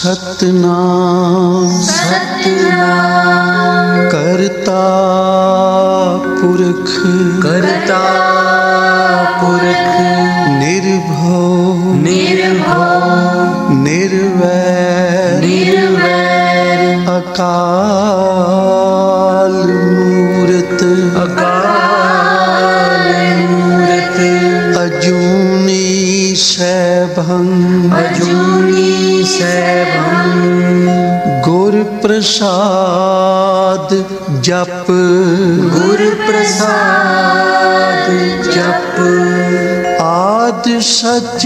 सतनाम सतनाम करता पुरख निर्भव निर्वैर अकाल मूरत अजूनी सैभं गुर प्रसाद जप आद सच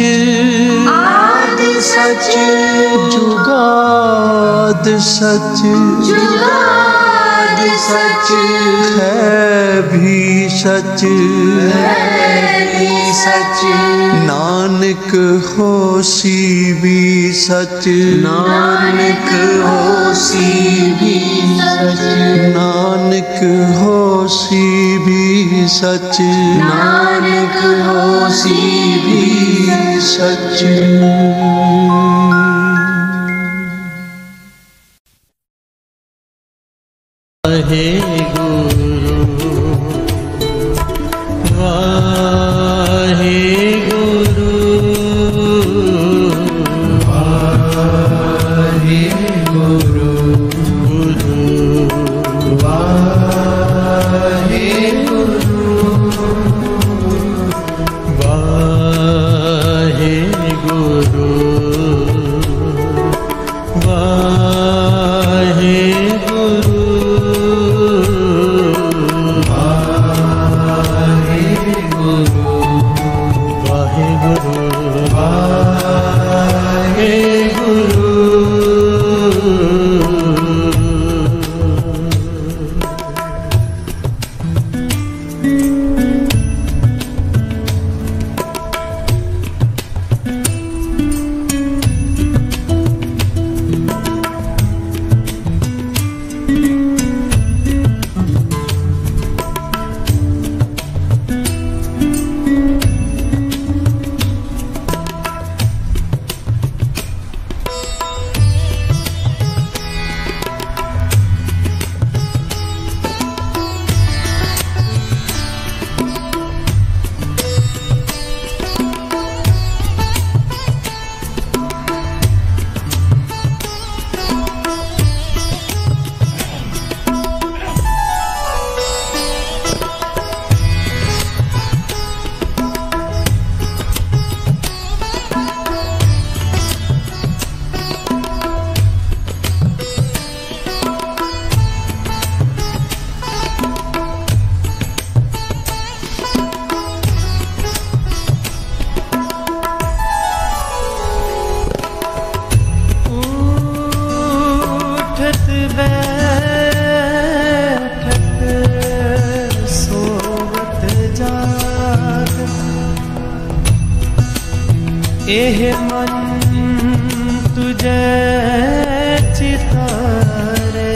जुगाद सच है भी सच नानक होसी भी सच नानक होसी भी सच वाहे गुरु वाहे गुरु वाहे गुरु वाहे गुरु वाहे गुरु वाहे गुरु एह मन तुझे चितारे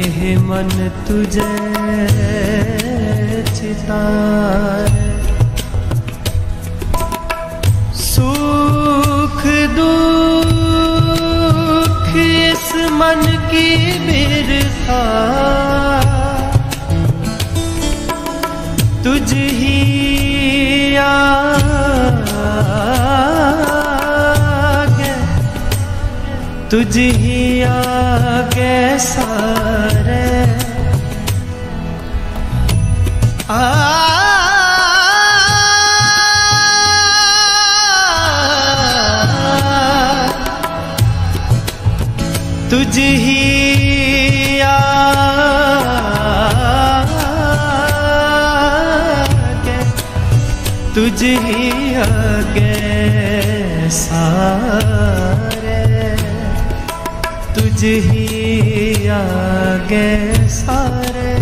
एह मन तुझे चितारे सुख दुख इस मन की बिरथा तुझ ही आगे तुझ ही आगे सारे तुझ ही तुझ ही आगे सारे तुझ ही आगे सारे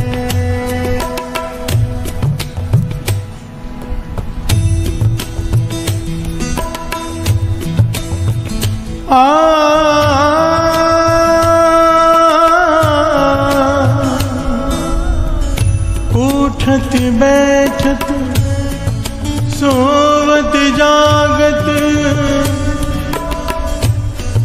उठत बैठत सोवत जागत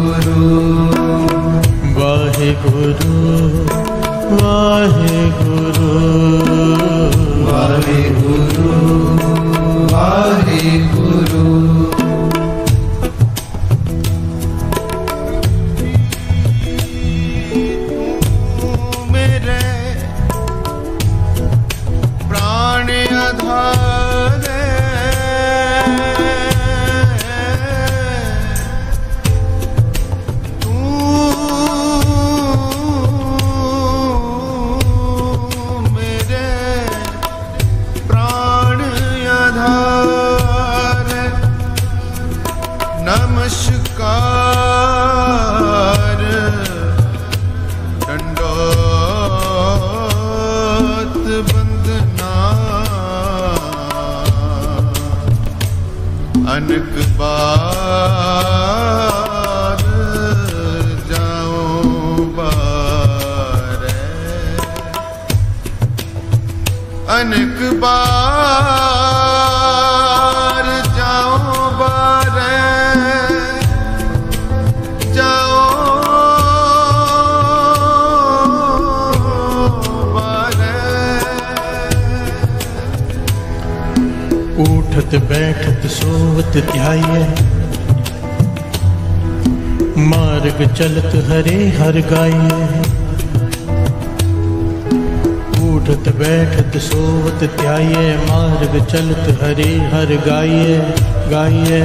गुरु वाहे गुरु वाहे गुरु वाहे गुरु वाहे गुरु मेरे प्राण आधार नमस्कार दंडोत बंदना अनक बार जाओ बारे अनक बार जाओ बारे उठत बैठत सोवत ध्याये मार्ग चलत हरे हर गाये उठत बैठत सोवत ध्याये मार्ग चलत हरे हर गाये गाये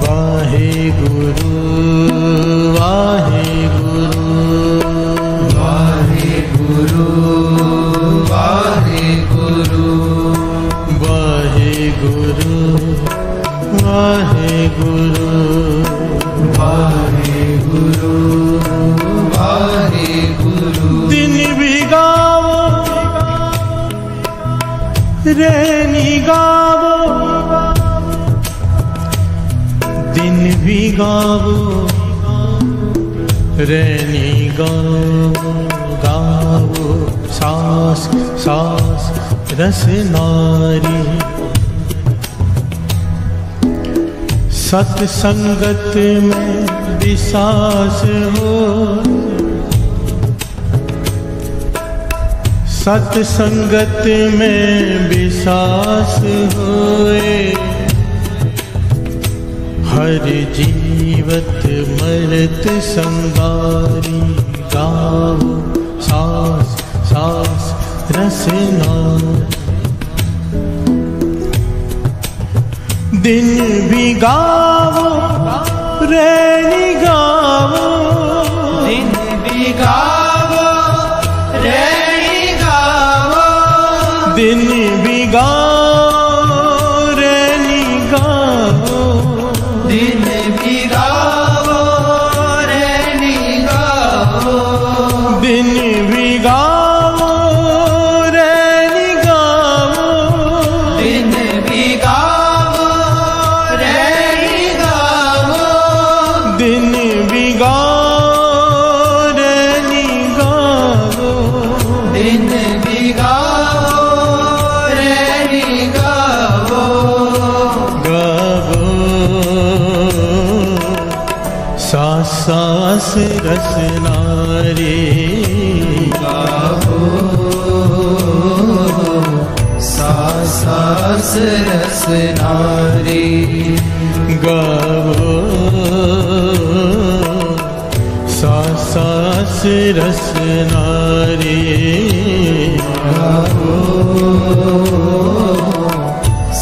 वाहे गुरु वाहे गुरु वाहे गुरु वाहे गुरु वाहे गुरु वाहे गुरु वाहे गुरु वाहे गुरु दिन भी गावो रैनी गावो दिन भी गावो रैनी गावो गावो सांस सांस रस नारी सत्संगत में विश्वास हो सत्संगत में विश्वास होए हर जीवत मरत संगारी गाओ सांस सांस रसना दिन भी गाओ रैनी गाओ दिन भी गावो रैनी गावो दिन भी गाओ रैनी गाओ दिन भी गावो रैनी गावो दिन भी गाओ रैनी गाओ दिन भी गावो रैनी गावो दिन भी गाओ रैनी गाओ दिन भी गावो रैनी गावो गाओ सांस सांस रसना रे गावो सांस रस नारी गाओ सांस सांस रसना रे गावो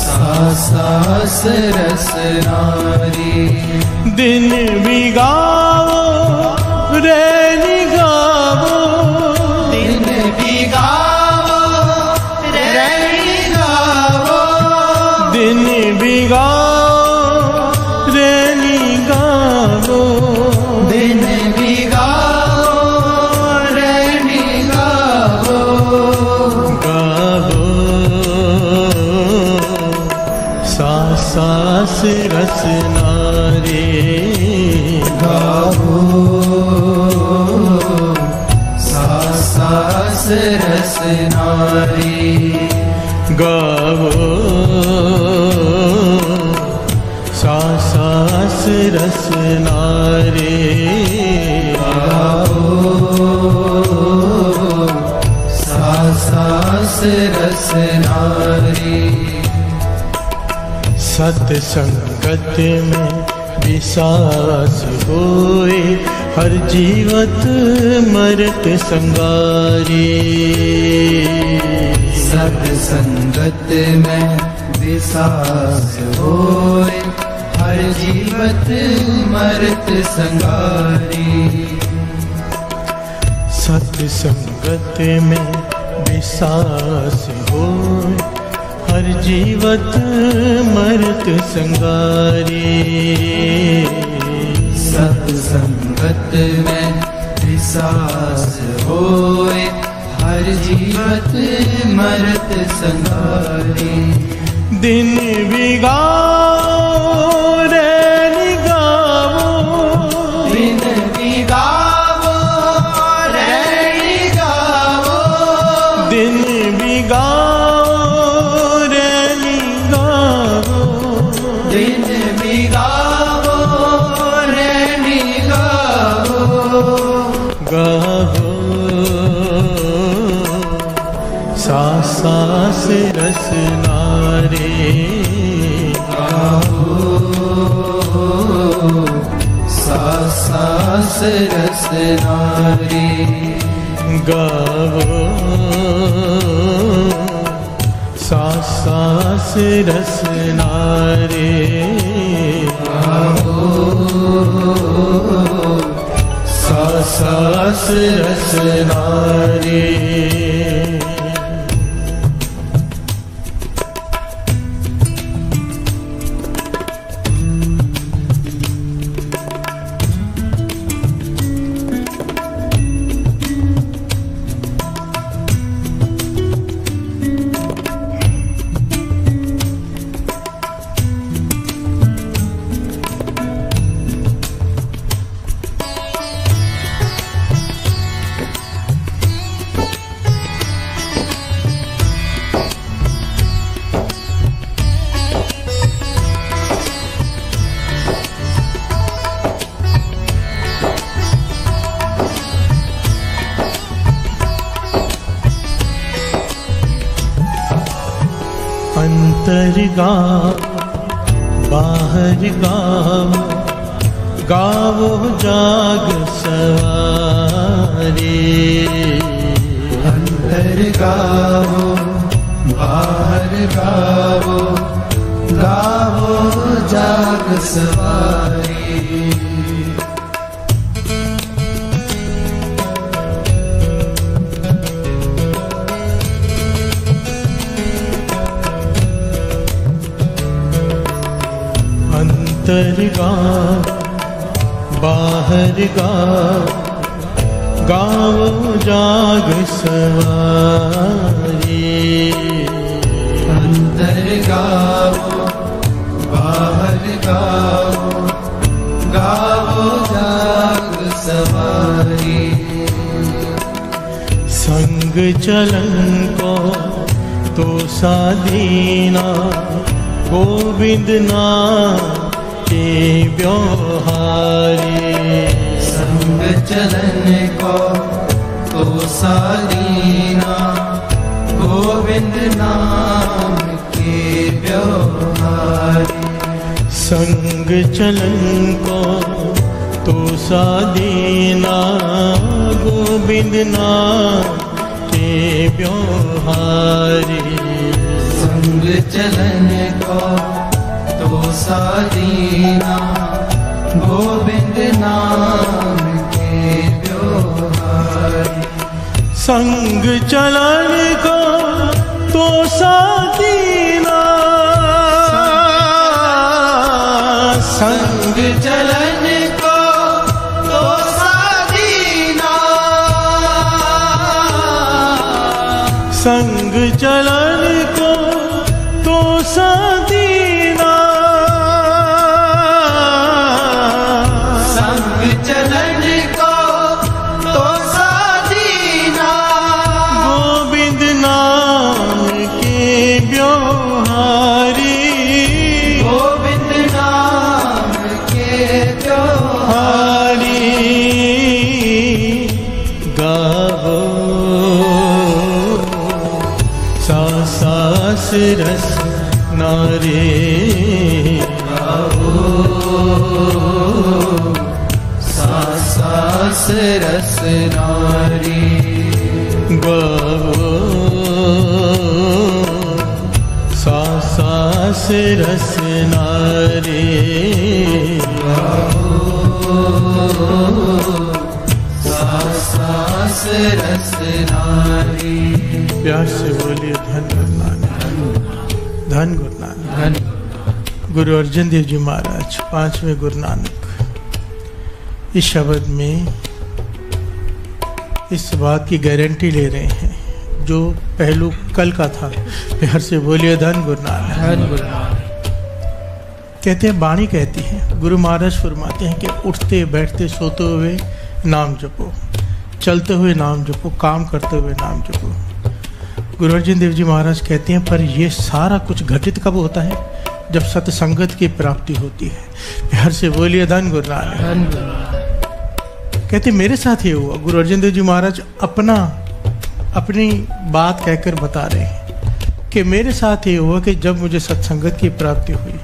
सांस रस नारी दिन भी गाओ रैनी गाओ दिन भी गावो रैनी गावो दिन भी गाओ रैनी गाओ दिन भी गावो रैनी गावो गाओ सांस सांस रसना रे गावो सांस रस नारी गाओ सांस सांस रस नारे गाओ सास रस नारे। सत्संगत में विसास होए हर जीवत मरत संगारी। सत्संगत में विसास होए हर जीवत मरत संगारी। सत्संगत में विसास होए हर जीवत मरत संगारी। सत्संगत में विसास होए हर जीवत मरत संगारी। दिन बिगाओ रैन गावो, दिन बिगाओ रैन गावो, दिन बिगाओ रैन गावो, दिन बिगाओ रैन गावो। गावो सास रस नारे। गाओ सास रस नारे। गावो सास रस नारे। गाओ सास रस नारे। अंतर गाओ बाहर गाओ, गावो जाग सवारे। अंतर गाओ बाहर गाओ, गावो जाग सवारी। अंतर गाओ बाहर गाओ, गावो जाग सवारी। अंतर गाओ बाहर गाओ, गावो जाग सवारी। संग चलन को तो साधीना, गोविंद नाम के व्यवहारी। संग चलन को तो साधीना, गोविंद नाम के व्यवहारी। संग चलन को तो साधीना, गोविंद नाम के व्यवहारी। संग चलन को तो साधीना, गोविंद नाम के व्यवहारी। संग चलन को तो साधीना, संग चलन को तो साधीना, संग चलन को तो साधीना। संग चलन को तो साधीना, गोविंद नाम के व्यवहारी। गोविंद नाम के सास रस नारे गाओ सास रस नारी गाओ सास रस नारे सास रस नारी। प्यार से बोलिए धन गुरु नानक, धन गुरु नानक। धन गुरु अर्जन देव जी महाराज 5वें गुरु नानक इस शब्द में इस बात की गारंटी ले रहे हैं जो पहलू कल का था। प्यार से बोलिए धन गुरु नानक। धन गुरु नानक। कहते हैं, वाणी कहती है, गुरु महाराज फरमाते हैं कि उठते बैठते सोते हुए नाम जपो, चलते हुए नाम जपो, काम करते हुए नाम जपो। गुरु अर्जन देव जी महाराज कहते हैं, पर यह सारा कुछ घटित कब होता है? जब सत्संगत की प्राप्ति होती है। प्यार से बोलिए धन गुरु नानक। धन गुरु नानक। कहते मेरे साथ ये हुआ। गुरु अर्जन देव जी महाराज अपनी बात कहकर बता रहे हैं कि मेरे साथ ये हुआ कि जब मुझे सत्संगत की प्राप्ति हुई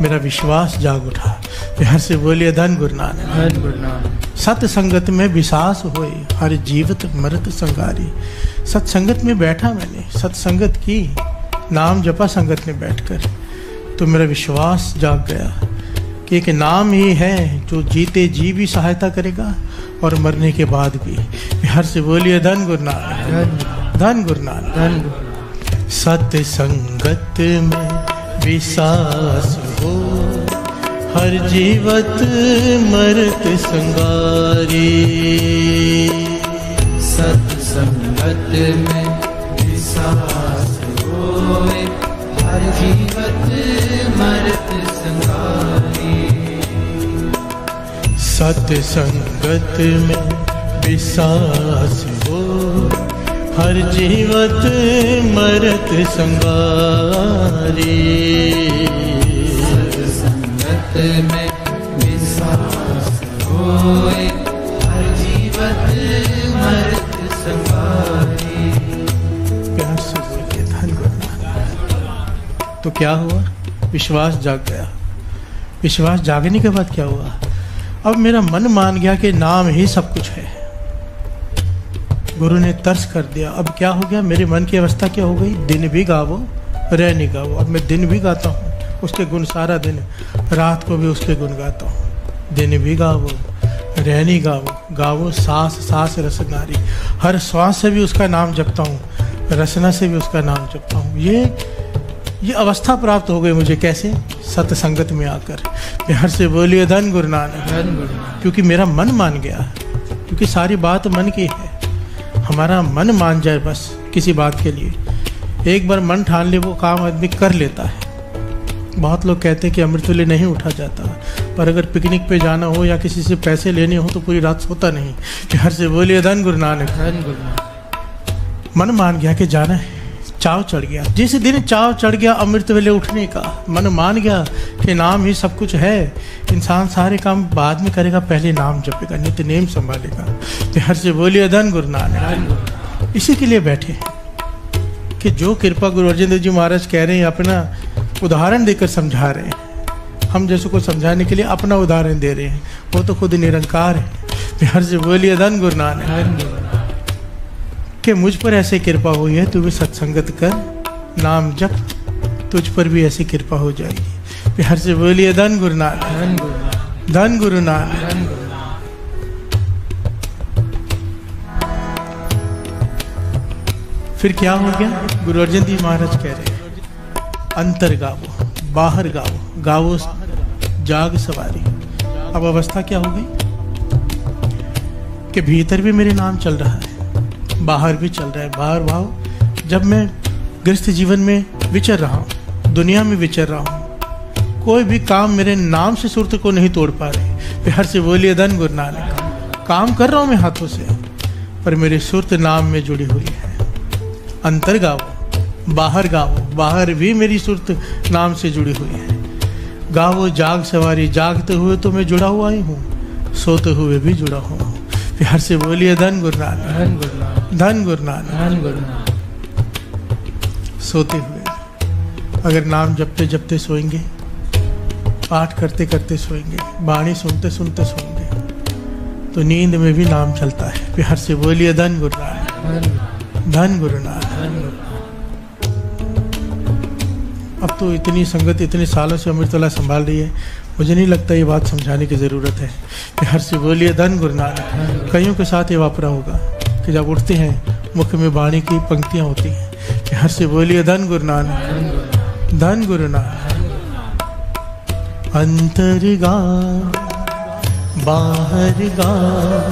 मेरा विश्वास जाग उठा। प्यार से बोलिए धन गुरु नानक। धन गुरु नानक। सत्संगत में विश्वास होए हर जीवत मरत संगारी। सत्संगत में बैठा मैंने, सत्संगत की, नाम जपा संगत में बैठकर, तो मेरा विश्वास जाग गया कि एक नाम ही है जो जीते जी भी सहायता करेगा और मरने के बाद भी। प्यार से बोलिए धन गुरु नानक। धन गुरु नानक। धन गुरु। सत्संगत में विश्वास हो हर जीवत मरत संगारी। सत्संगत में विश्वास होए हर जीवत मरत संगारी। सत्संगत में विश्वास हो हर जीवत मरत संगारी। सत्संगत में विश्वास होए हर जीवत मरत संगारी। प्यार से बोलिए धन गुरु नानक। तो क्या हुआ? विश्वास जाग गया। विश्वास जागने के बाद क्या हुआ? अब मेरा मन मान गया कि नाम ही सब कुछ है। गुरु ने तर्स कर दिया। अब क्या हो गया? मेरे मन की अवस्था क्या हो गई? दिन भी गावो रह नहीं गावो। अब मैं दिन भी गाता हूँ उसके गुण सारा दिन, रात को भी उसके गुण गाता हूँ। दिन भी गावो रह नहीं गावो, गावो सास सास रस नारी। हर श्वास से भी उसका नाम जपता हूँ, रसना से भी उसका नाम जपता हूँ। ये अवस्था प्राप्त हो गई मुझे। कैसे? सत्संगत में आकर। प्यार से बोलिए धन गुरु नानक। धन गुरु नानक। क्योंकि मेरा मन मान गया, क्योंकि सारी बात मन की है। हमारा मन मान जाए बस किसी बात के लिए, एक बार मन ठान ले वो काम आदमी कर लेता है। बहुत लोग कहते हैं कि अमृतुल्य नहीं उठा जाता, पर अगर पिकनिक पे जाना हो या किसी से पैसे लेने हो तो पूरी रात सोता नहीं। प्यार से बोलिए धन गुरु नानक। धन गुरु नानक। मन मान गया कि जाना है, चाव चढ़ गया। जिस दिन चाव चढ़ गया अमृत वेले उठने का, मन मान गया कि नाम ही सब कुछ है। इंसान सारे काम बाद में करेगा, पहले नाम जपेगा, नित्य नेम संभालेगा। प्यार से बोलिए धन गुरु नानक। इसी के लिए बैठे हैं कि जो कृपा गुरु अर्जन देव जी महाराज कह रहे हैं, अपना उदाहरण देकर समझा रहे हैं। हम जैसे को समझाने के लिए अपना उदाहरण दे रहे हैं, वो तो खुद निरंकार है। प्यार से बोलिए धन गुरु नानक। कि मुझ पर ऐसे कृपा हुई है, तू भी सत्संगत कर, नाम जप, तुझ पर भी ऐसी कृपा हो जाएगी। प्यार से बोलिए धन गुरु नानक। धन गुरु नानक। धन गुरु नानक। धन गुरु नानक। फिर क्या हो गया? गुरु अर्जन देव महाराज कह रहे हैं, अंतर गावो बाहर गावो, गावो जाग सवारी। अब अवस्था क्या हो गई कि भीतर भी मेरे नाम चल रहा है, बाहर भी चल रहा है। बाहर भाव, जब मैं गृहस्थ जीवन में विचर रहा हूँ, दुनिया में विचर रहा हूँ, कोई भी काम मेरे नाम से सुरत को नहीं तोड़ पा रहे। प्यार से बोलिए धन गुरु नानक। काम कर रहा हूँ मैं हाथों से, पर मेरी सुरत नाम में जुड़ी हुई है। अंतर गावो बाहर गावो, बाहर भी मेरी सुरत नाम से जुड़ी हुई है। गावो जाग सवारी, जागते हुए तो मैं जुड़ा हुआ ही हूँ, सोते हुए भी जुड़ा हूँ। प्यार से बोलिए धन गुरु नानक। धन गुरु नानक। धन गुरु नानक। धन गुरु नानक। सोते हुए, अगर नाम जपते जपते सोएंगे, पाठ करते करते सोएंगे, वाणी सुनते सुनते सोएंगे, तो नींद में भी नाम चलता है। प्यार से बोलिए धन गुरु नानक, धन गुरु नानक। अब तो इतनी संगत इतने सालों से अमृतवाला संभाल रही है, मुझे नहीं लगता ये बात समझाने की ज़रूरत है। प्यार से बोलिए धन गुरु नानक। कईयों के साथ ये वापरा होगा कि जब उठते हैं मुख में वाणी की पंक्तियाँ होती हैं। प्यार से बोलिए धन गुरु नानक, धन गुरु नानक। अंतर गाँव बाहर गाँव,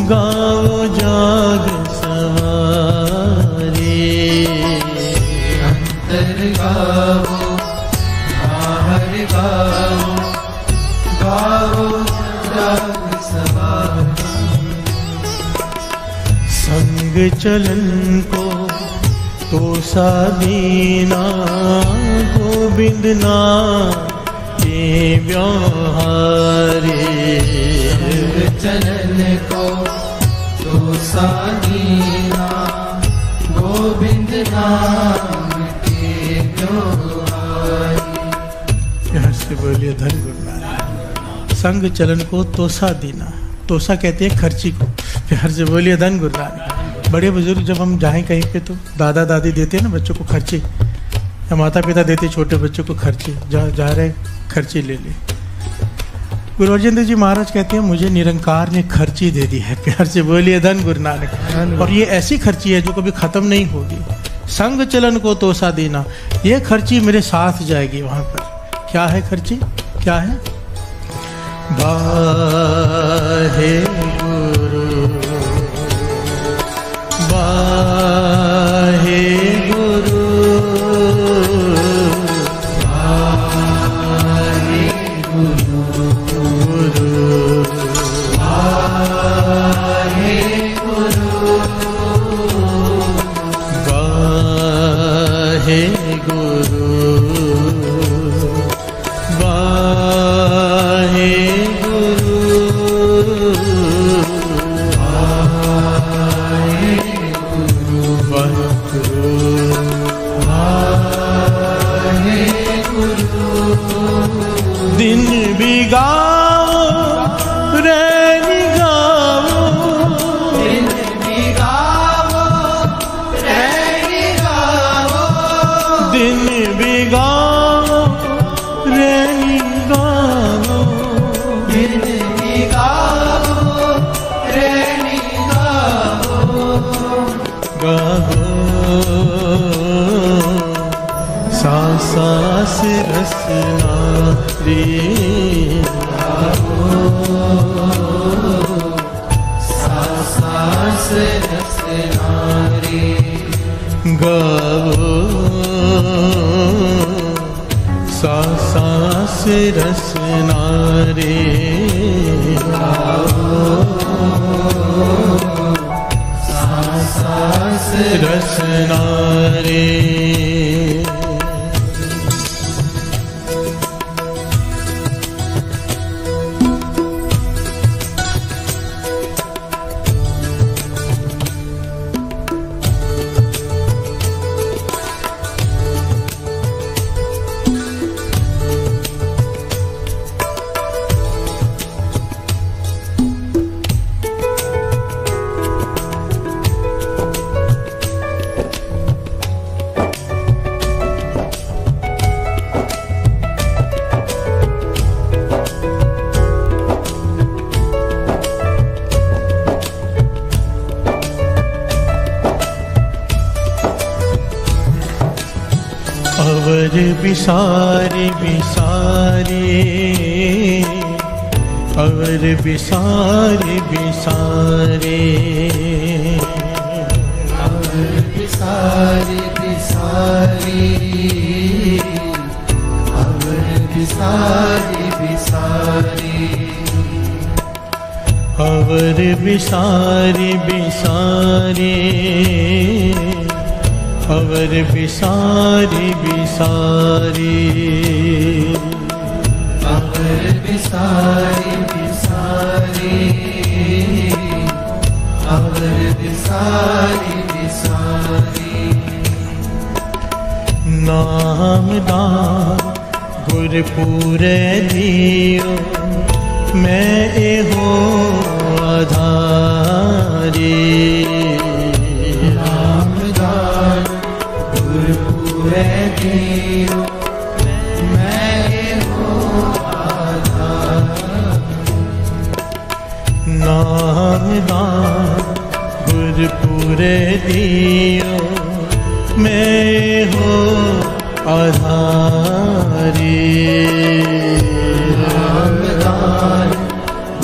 गाँव जाग सवारे। अंतर गावो बाहर गावो, गावो जाग सवारे। संग चलन को तो सादीना, गोविंद नाम के व्यवहारे। संग चलन को तो सादीना, गोविंद नाम के व्यवहारे। प्यार से बोलिए धन गुरु नानक। संग चलन को तोसा देना, तोसा कहते हैं खर्ची को। प्यार से बोलिए धन गुरु नानक। बड़े बुजुर्ग जब हम जाएं कहीं पे तो दादा दादी देते हैं ना बच्चों को खर्ची, या माता पिता देते छोटे बच्चों को खर्ची, जा रहे खर्ची ले ले। गुरु अर्जन देव जी महाराज कहते हैं मुझे निरंकार ने खर्ची दे दी है। प्यार से बोलिए धन गुरु नानक। और ये ऐसी खर्ची है जो कभी खत्म नहीं होगी। संग चलन को तोसा देना, ये खर्ची मेरे साथ जाएगी वहां पर। क्या है खर्ची, क्या है? वाहे गुरु, वाहे गुरु, वाहे गुरु, गुरु वाहे गुरु, वाहे गुरु, वाहे गुरु, वाहे गुरु, वाहे गुरु। दिन भी गाओ रैनी गाओ, दिन भी गावो रैनी गावो, दिन भी गाओ रैनी गाओ, दिन भी गावो रैनी गावो। गाओ सांस रसना रे, सांस रसना रे, गाओ सांस रसना रे, सांस रसना रे। अवर बिसारे बिसारे, अवर बिसारे बिसारे, अवर बिसारे बिसारे, अवर बिसारे बिसारे, अवर बिसारे बिसारे, अवर बिसारे बिसारे, अवर बिसारे बिसारे, अवर बिसारे बिसारे। नामदान गुरपुरे दियो मैं एहो आधारी। नामदान गुरपुरे दियो मैं एहो आधारी। नामदान गुरपुरे दियो मैं हो आधारी। नामदान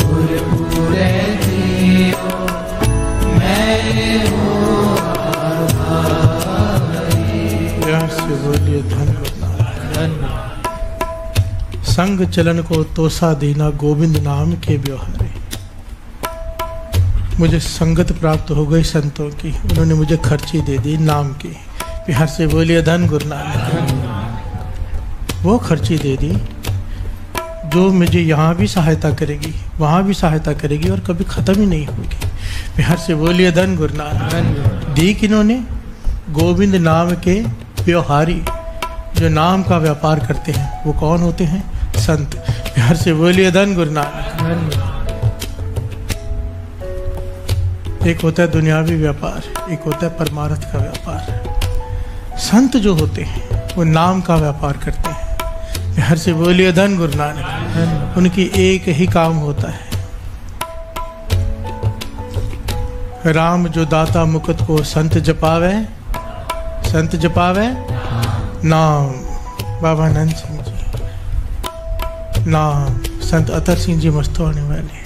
गुरपुरे दियो मैं हो आधारी। प्यार से बोलिए धन्यवाद। संग चलन को तोसा देना गोविंद नाम के व्यवहारे। मुझे संगत प्राप्त हो गई संतों की, उन्होंने मुझे खर्ची दे दी नाम की। बिहार से बोलिए धन गुरु नानक। वो खर्ची दे दी जो मुझे यहाँ भी सहायता करेगी, वहाँ भी सहायता करेगी और कभी ख़त्म ही नहीं होगी। बिहार से बोलिए धन गुरु नानक। दी किन्होंने? गोविंद नाम के व्यवहारी, जो नाम का व्यापार करते हैं। वो कौन होते हैं? संत। बिहार से बोलिए धन गुरु नानक। एक होता है दुनियावी व्यापार, एक होता है परमार्थ का व्यापार। संत जो होते हैं वो नाम का व्यापार करते हैं। बिहार से बोलिए धन गुरु नानक। उनकी एक ही काम होता है, राम जो दाता मुकुट को संत जपावे, संत जपावे नाम। बाबा नंद सिंह जी नाम, संत अतर सिंह जी मस्त होने वाले।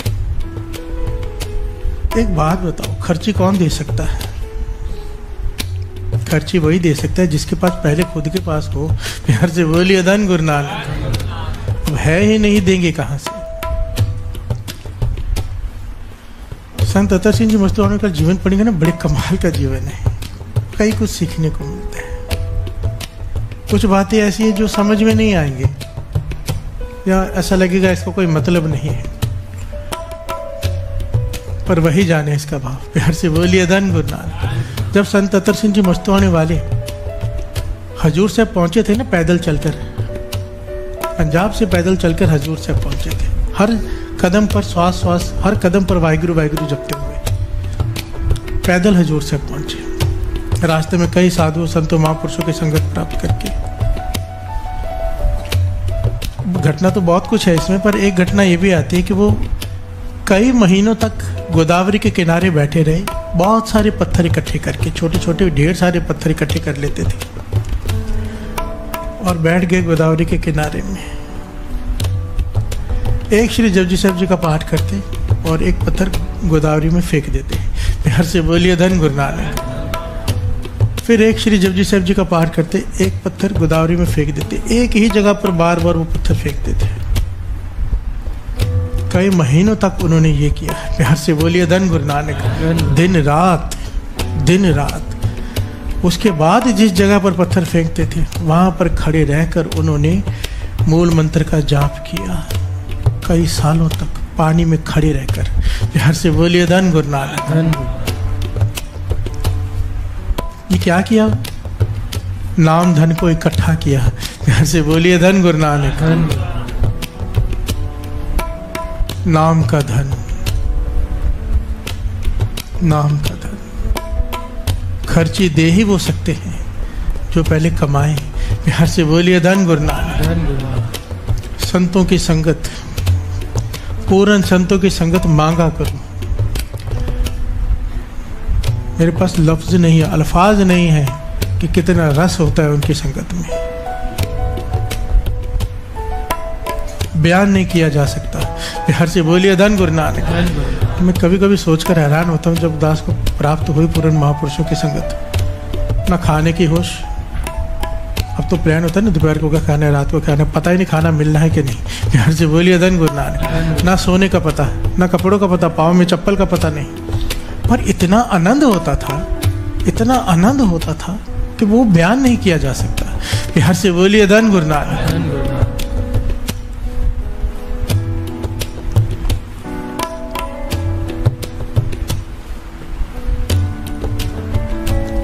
एक बात बताओ, खर्ची कौन दे सकता है? खर्ची वही दे सकता है जिसके पास पहले खुद के पास हो। बिहार से बोलिए धन गुरु नानक। अब है ही नहीं, देंगे कहाँ से? संत अतर सिंह जी मस्तवाने का जीवन पढ़ेंगे ना, बड़े कमाल का जीवन है। कई कुछ सीखने को मिलता है। कुछ बातें ऐसी हैं जो समझ में नहीं आएंगे या ऐसा लगेगा इसको कोई मतलब नहीं है, पर वही जाने इसका भाव। प्यार से बोलिए धन गुरु नानक। जब संत अतर सिंह जी मस्तवाने वाले हजूर से पहुंचे थे ना, पैदल चलकर, पंजाब से पैदल चलकर हजूर से पहुंचे थे। हर कदम पर श्वास श्वास, हर कदम पर वाहिगुरु वाहिगुरु जपते हुए पैदल हजूर से पहुंचे। रास्ते में कई साधु संतों महापुरुषों की संगत प्राप्त करके। घटना तो बहुत कुछ है इसमें, पर एक घटना ये भी आती है कि वो कई महीनों तक गोदावरी के किनारे बैठे रहे। बहुत सारे पत्थर इकट्ठे करके, छोटे छोटे ढेर सारे पत्थर इकट्ठे कर लेते थे और बैठ गए गोदावरी के किनारे में। एक श्री जपजी साहब जी का पाठ करते और एक पत्थर गोदावरी में फेंक देते। बिहार से बोलिए धन गुरु नानक। फिर एक श्री जपजी साहब जी का पाठ करते, एक पत्थर गोदावरी में फेंक देते। एक ही जगह पर बार बार वो पत्थर फेंकते थे। कई महीनों तक उन्होंने ये किया। बिहार से बोलिए धन गुरु नानक। दिन रात, दिन रात। उसके बाद जिस जगह पर पत्थर फेंकते थे वहां पर खड़े रहकर उन्होंने मूल मंत्र का जाप किया। कई सालों तक पानी में खड़े रहकर। बिहार से बोलिए धन गुरु नानक। ये क्या किया? नाम धन को इकट्ठा किया। बिहार से बोलिए धन गुरु नानक। नाम का धन, नाम का धन। खर्ची दे ही वो सकते हैं जो पहले कमाए। बिहार से बोलिए धन गुरु नानक। संतों की संगत, पूर्ण संतों की संगत मांगा करूं। मेरे पास लफ्ज नहीं है, अल्फाज नहीं है कि कितना रस होता है उनकी संगत में। बयान नहीं किया जा सकता। बिहार से बोलिए धन गुरु नानक। मैं कभी कभी सोचकर हैरान होता हूँ, जब दास को प्राप्त हुई पूर्ण महापुरुषों की संगत, ना खाने की होश। अब तो प्लान होता है ना, दोपहर को क्या खाना है, रात को खाना है, पता ही नहीं खाना मिलना है कि नहीं। बिहार से बोलिए धन गुरु नानक। ना सोने का पता, ना कपड़ों का पता, पाँव में चप्पल का पता नहीं, पर इतना आनंद होता था, इतना आनंद होता था कि वो बयान नहीं किया जा सकता। बिहार से बोलिए धन गुरु नानक।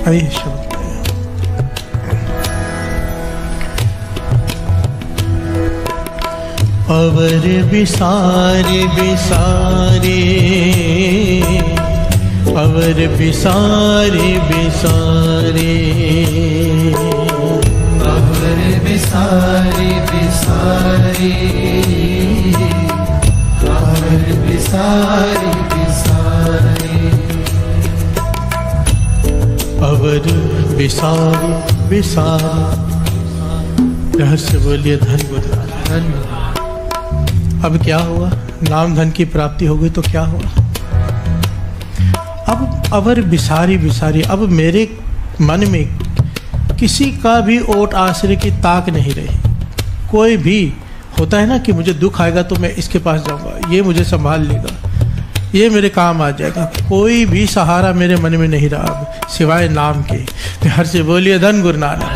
आइए शब्द अवर बिसारे बिसारे, अवर बिसारे बिसारे, अवर बिसारे बिसारे, अवर बिसारे बिसारे, अवर बिसारे बिसारे। रहस्य बोलिए धन गुरु। अब क्या हुआ? नाम धन की प्राप्ति हो गई तो क्या हुआ? अब अवर बिसारी बिसारी, अब मेरे मन में किसी का भी ओट आश्रय की ताक नहीं रही। कोई भी होता है ना कि मुझे दुख आएगा तो मैं इसके पास जाऊंगा, ये मुझे संभाल लेगा, ये मेरे काम आ जाएगा। कोई भी सहारा मेरे मन में नहीं रहा अब सिवाय नाम के। हर से बोलिए धन गुरु नानक।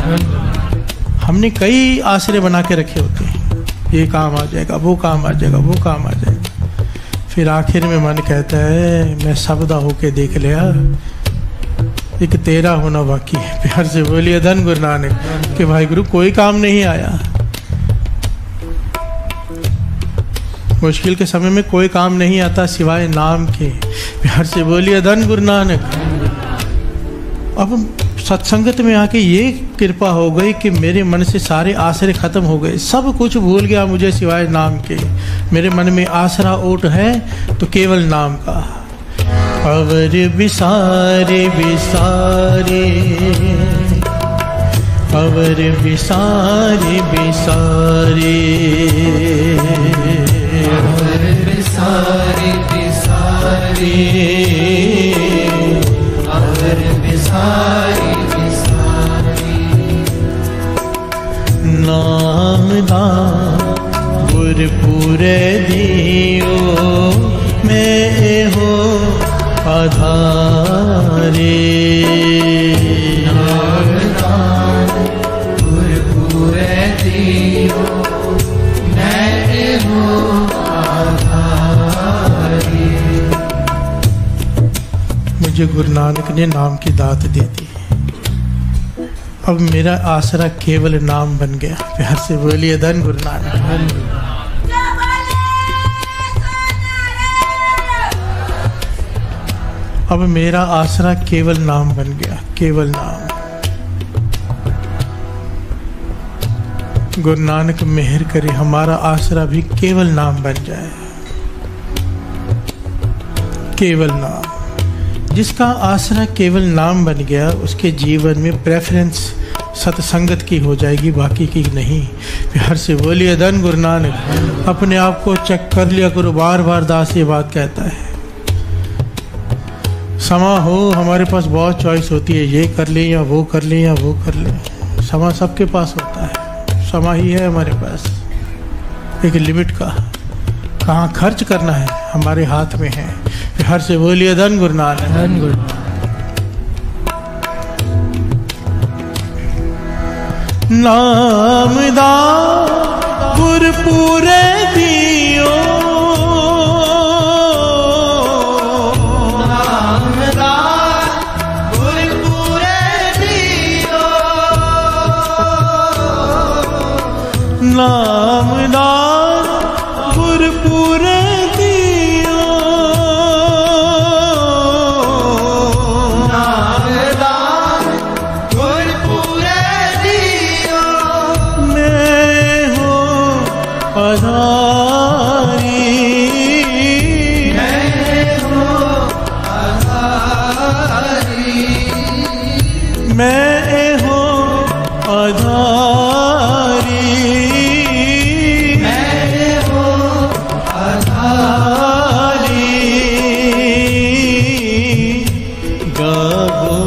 हमने कई आश्रय बना के रखे होते हैं, ये काम आ जाएगा, वो काम आ जाएगा, वो काम आ जाएगा। फिर आखिर में मन कहता है मैं सबदा होके देख लिया, एक तेरा होना बाकी है। प्यार से बोलिए धन गुरु नानक कि भाई गुरु कोई काम नहीं आया। मुश्किल के समय में कोई काम नहीं आता सिवाय नाम के। प्यार से बोलिए धन गुरु नानक। अब सत्संगत में आके ये कृपा हो गई कि मेरे मन से सारे आश्रय खत्म हो गए, सब कुछ भूल गया मुझे सिवाय नाम के। मेरे मन में आसरा ओट है तो केवल नाम का। अवर बिसारे बिसारे, अवर बिसारे बिसारे, अवर बिसारे बिसारे, अवर बिसारे बिसारे। नाम दान गुरपुरे दियो, मैं हो आधारे। नाम दान गुरपुरे दियो, मैं हो आधारे। मुझे गुरु नानक ने नाम की दात दे दी। अब मेरा आसरा केवल नाम बन गया। प्यार से बोलिए धन गुरु नानक। अब मेरा आसरा केवल नाम बन गया, केवल नाम। गुरु नानक मेहर करे हमारा आसरा भी केवल नाम बन जाए, केवल नाम। जिसका आसरा केवल नाम बन गया उसके जीवन में प्रेफरेंस सत्संगत की हो जाएगी, बाकी की नहीं। प्यार से बोलिए धन गुरु नानक। अपने आप को चेक कर लिया करो, बार बार दास ये बात कहता है। समा हो हमारे पास बहुत चॉइस होती है, ये कर ले या वो कर ले या वो कर ले। समा सबके पास होता है, समा ही है हमारे पास एक लिमिट का। कहाँ खर्च करना है हमारे हाथ में है। हर से बोलिए धन गुरु नानक। धन गुरु नाम दा गुरपुरे दियो, नाम दा गुरपुरे दियो, नाम दा गुरपुरे दियो, नाम दा गुरपुरे दियो, मैं हो आधारी, मैं हो आधारी, मैं हो आधारी, मैं हो आधारी। गावो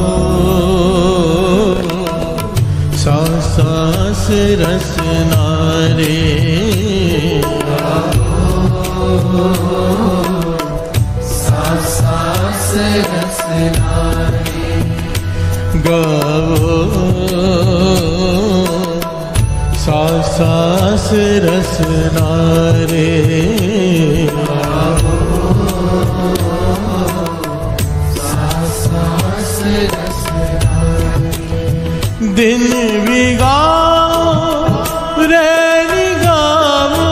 सांस रसना रे, सांस रसना रे, गावो सांस रसना रे, सांस रसना रे। दिन भी गाओ रैन गाओ,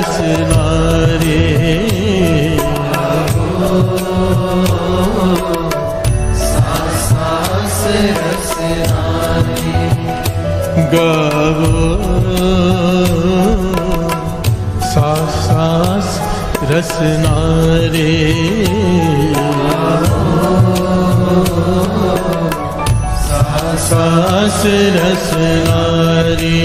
रसनारे सास रसनारे गावो सास रसनारे सास रसनारे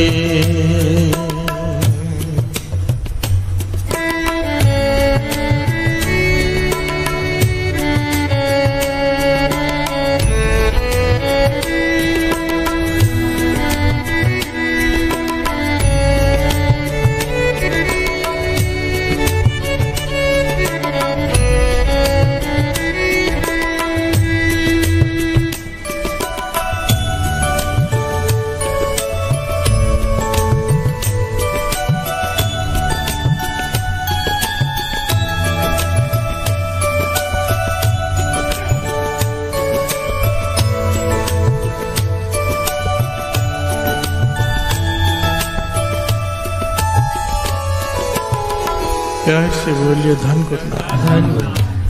प्यार से बोलिए धन गुरु।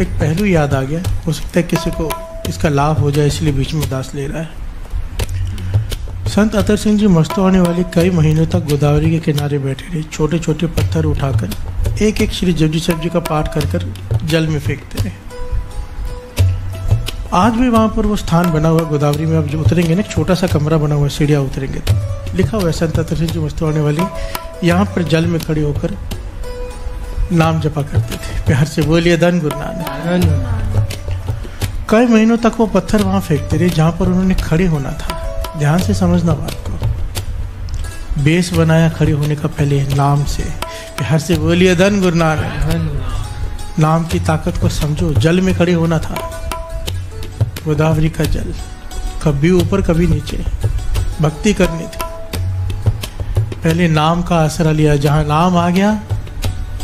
एक पहलू याद आ गया, हो सकता है किसी को इसका लाभ हो जाए, इसलिए बीच में उदास ले रहा है। संत अतर सिंह जी मस्तवाने वाले कई महीनों तक गोदावरी के किनारे बैठे रहे, छोटे छोटे पत्थर उठाकर एक एक श्री जपजी साहब जी का पाठ कर कर जल में फेंकते रहे। आज भी वहाँ पर वो स्थान बना हुआ गोदावरी में। अब जो उतरेंगे ना, छोटा सा कमरा बना हुआ है, सीढ़ियाँ उतरेंगे तो लिखा हुआ है संत अतर सिंह जी मस्तवाने वाले यहाँ पर जल में खड़े होकर नाम जपा करते थे। प्यार से बोलिए धन गुरु नानक। कई महीनों तक वो पत्थर वहां फेंकते रहे जहां पर उन्होंने खड़े होना था। ध्यान से समझना बात को। बेस बनाया खड़े होने का पहले नाम से। प्यार से बोलिए धन गुरु नानक। नाम की ताकत को समझो। जल में खड़े होना था, गोदावरी का जल, कभी ऊपर कभी नीचे, भक्ति करनी थी। पहले नाम का आसरा लिया, जहां नाम आ गया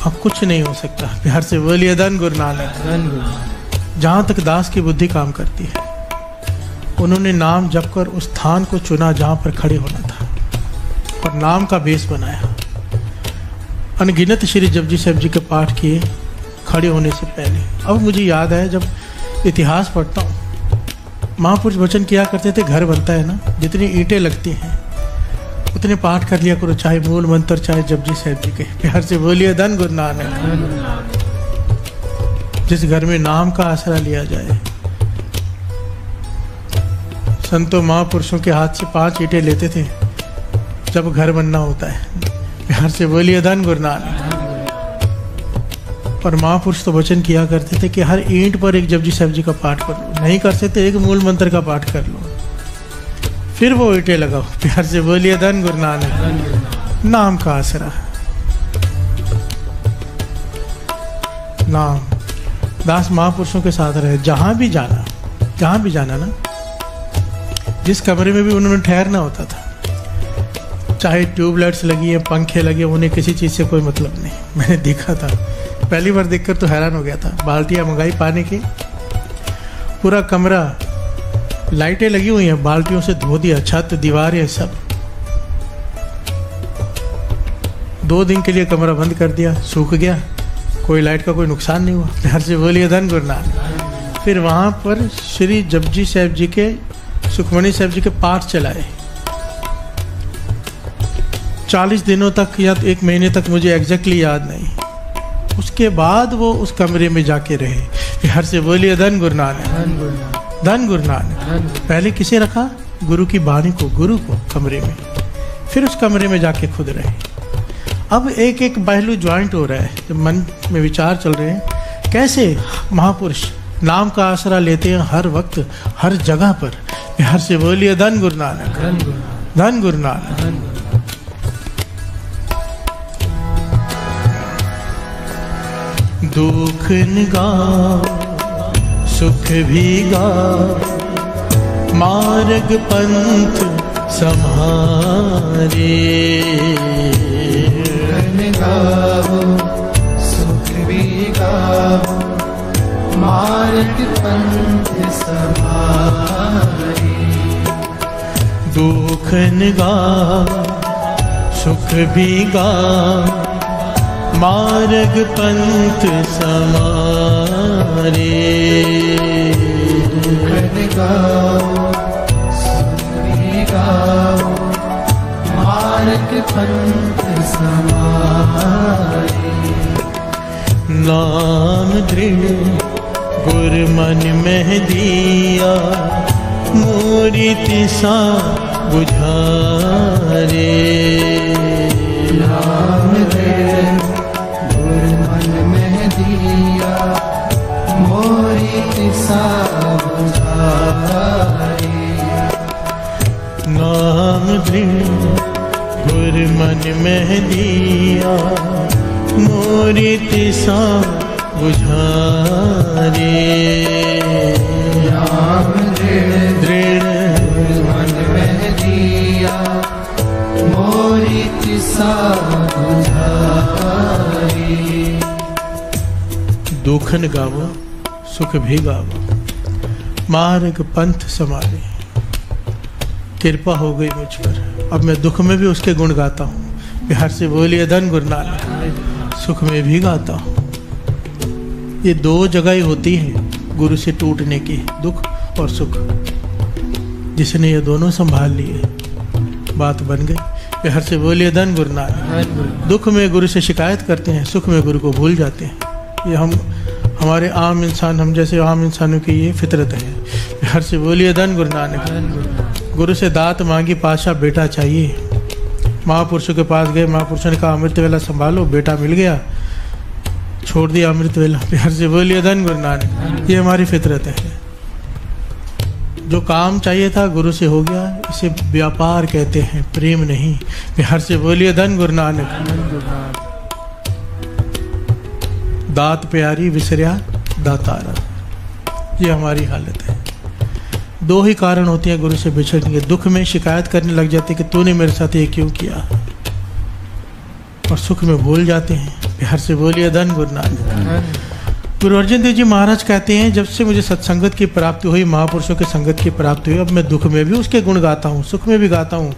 अब कुछ नहीं हो सकता। प्यार से बोलिए धन गुरु नानक। जहाँ तक दास की बुद्धि काम करती है, उन्होंने नाम जप कर उस स्थान को चुना जहाँ पर खड़े होना था और नाम का बेस बनाया। अनगिनत श्री जपजी साहब जी के पाठ किए खड़े होने से पहले। अब मुझे याद आया, जब इतिहास पढ़ता हूँ, महापुरुष वचन किया करते थे, घर बनता है ना, जितनी ईंटें लगती हैं उतने पाठ कर लिया करो, चाहे मूल मंत्र चाहे जपजी साहब जी के। प्यार से बोलिए धन गुरु नानक। जिस घर में नाम का आसरा लिया जाए, संतों महापुरुषों के हाथ से 5 ईंटें लेते थे जब घर बनना होता है। प्यार से बोलिए धन गुरु नानक। और महापुरुष तो वचन किया करते थे कि हर ईंट पर एक जपजी साहब जी का पाठ कर लो, नहीं कर सकते एक मूल मंत्र का पाठ कर लो, फिर वो ईंटें लगाओ। प्यार से बोलिए धन गुरु नानक। नाम का आसरा, नाम। दास महापुरुषों के साथ रहे, जहां भी जाना ना, जिस कमरे में भी उन्होंने ठहरना होता था, चाहे ट्यूबलाइट्स लगी है, पंखे लगे, उन्हें किसी चीज से कोई मतलब नहीं। मैंने देखा था, पहली बार देखकर तो हैरान हो गया था। बाल्टियां मंगाई पानी की, पूरा कमरा लाइटें लगी हुई हैं, बाल्टियों से धो दिया, छत दीवारें सब। 2 दिन के लिए कमरा बंद कर दिया, सूख गया, कोई लाइट का कोई नुकसान नहीं हुआ। प्यार से बोलिए धन गुरु नानक। फिर वहां पर श्री जपजी साहब जी के, सुखमनी साहब जी के पाठ चलाए 40 दिनों तक या 1 महीने तक, मुझे एग्जैक्टली याद नहीं। उसके बाद वो उस कमरे में जाके रहे। प्यार से बोलिए धन गुरु नानक। धन गुरु नानक। पहले किसे रखा? गुरु की बाणी को, गुरु को कमरे में, फिर उस कमरे में जाके खुद रहे। अब एक एक पहलू ज्वाइंट हो रहा है, जब मन में विचार चल रहे हैं, कैसे महापुरुष नाम का आसरा लेते हैं हर वक्त हर जगह पर। प्यार से बोलिए धन गुरु नानक। धन गुरु नानक। दुख निगा सुख भी गा, मार्ग पंथ समारे। गाओ सुख भी गाओ, मार्ग पंथ समारे। दुख निगा सुख भी गा, मार्ग पंथ समारे। दुखन गाओ सुख भी गाओ, मार्ग पंथ समारे। नाम दृढ़ गुर मन में दिया, मूर्ति सा बुझारे। नाम दृढ़ गुर मन में दिया, मूर्ति सा बुझारे। नाम दृढ़ गुर मन में दिया, मूर्ति सा बुझारे। नाम दृढ़ मन में दिया, मूर्ति सा बुझारे। दुख न गावो सुख भी गावो, मार्ग पंथ समारे। कृपा हो गई मुझ पर, अब मैं दुख में भी उसके गुण गाता हूँ। बिहार से बोलिए धन गुरु नानक, सुख में भी गाता हूँ। ये दो जगह ही होती है गुरु से टूटने की, दुख और सुख। जिसने ये दोनों संभाल लिए, बात बन गई। बिहार से बोलिए धन गुरु नानक। दुख में गुरु से शिकायत करते हैं, सुख में गुरु को भूल जाते हैं। ये हमारे आम इंसान, हम जैसे आम इंसानों की ये फितरत है। बिहार से बोलिए धन गुरु नानक। गुरु से दात मांगी, पाशा बेटा चाहिए। महापुरुषों के पास गए, महापुरुषों ने कहा अमृत वेला संभालो, बेटा मिल गया, छोड़ दिया अमृत वेला। बिहार से बोलिए धन गुरु नानक। ये हमारी फितरत है। जो काम चाहिए था गुरु से हो गया, इसे व्यापार कहते हैं, प्रेम नहीं। बिहार से बोलिए धन गुरु नानक। दात प्यारी विसरिया दातारा, ये हमारी हालत है। दो ही कारण होते हैं गुरु से बिछड़ने के। दुख में शिकायत करने लग जाते कि तूने मेरे साथ ये क्यों किया, और सुख में भूल जाते हैं। बिहार से बोलिए धन गुरु नानक। गुरु अर्जन देव जी महाराज कहते हैं, जब से मुझे सत्संगत की प्राप्ति हुई, महापुरुषों के संगत की प्राप्ति हुई, अब मैं दुख में भी उसके गुण गाता हूँ, सुख में भी गाता हूँ,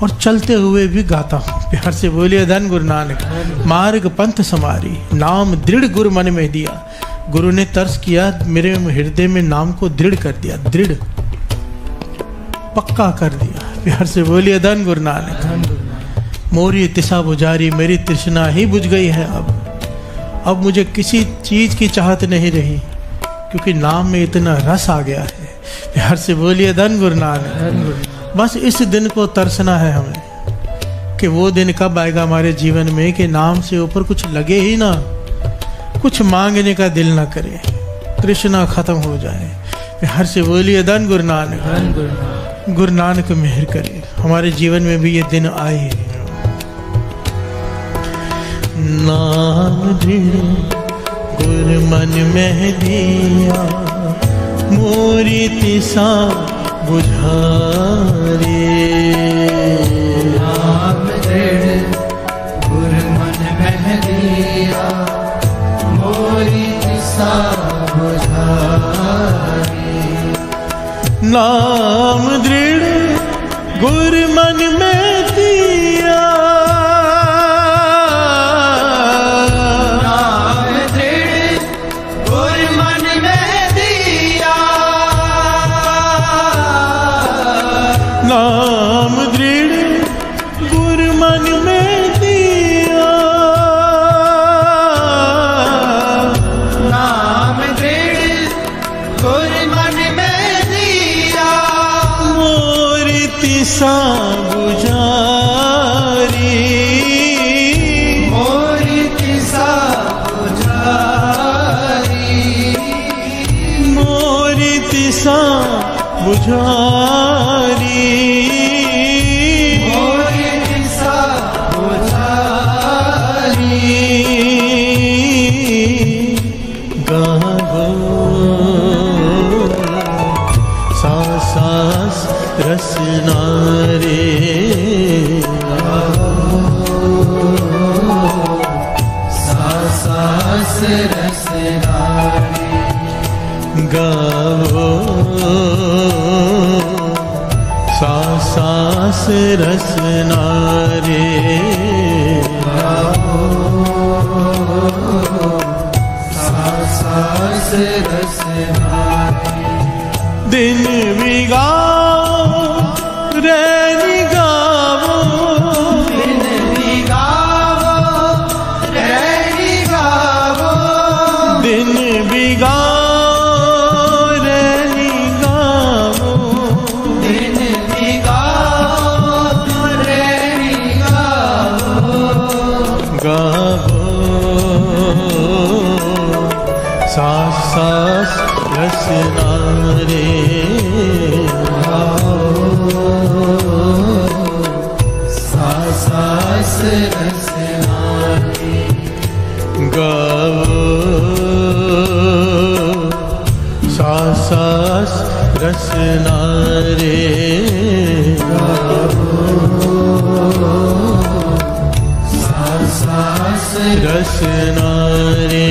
और चलते हुए भी गाता हूँ। बिहार से बोलिए धन गुरु नानक। मार्ग पंथ समारी, नाम दृढ़ गुरु मन में दिया। गुरु ने तरस किया, मेरे हृदय में नाम को दृढ़ कर दिया, दृढ़ पक्का कर दिया। बिहार से बोलिए धन गुरु नानक। मोरी तिसा बुझारी, मेरी तृष्णा ही बुझ गई है। अब मुझे किसी चीज की चाहत नहीं रही, क्योंकि नाम में इतना रस आ गया है। बिहार से बोलिए धन गुरु नानक। बस इस दिन को तरसना है हमें, कि वो दिन कब आएगा हमारे जीवन में कि नाम से ऊपर कुछ लगे ही ना, कुछ मांगने का दिल ना करे, तृष्णा खत्म हो जाए। बिहार से बोलिए धन गुरु नानक। गुरु नानक मेहर करे, हमारे जीवन में भी ये दिन आए। नाम दृढ़ गुरु मन में दिया, मोरी तिसा बुझारे। नाम दृढ़ गुरु मन में दिया, मोरी तिसा बुझारे। नाम दृढ़ गुरु मन में दिया, नाम दृढ़ गुरु मन में दिया। नाम दृढ़ गुरु मन में दिया, मोरी तिसा बुझारी। मोरी तिसा बुझारी। मोरी तिसा बुझारी। रसना रे सास रसना रे गावो, सास रसना रे गावो। दिन भी गाओ रैनी गाओ, दिन भी गाओ रैनी गाओ, दिन भी गाओ रैनी गाओ, दिन भी गाओ रैनी गाओ, गाओ सास सास रसना रे, सास सास रसना रे, गाओ सास सास रसना रे, सास सास रसना रे।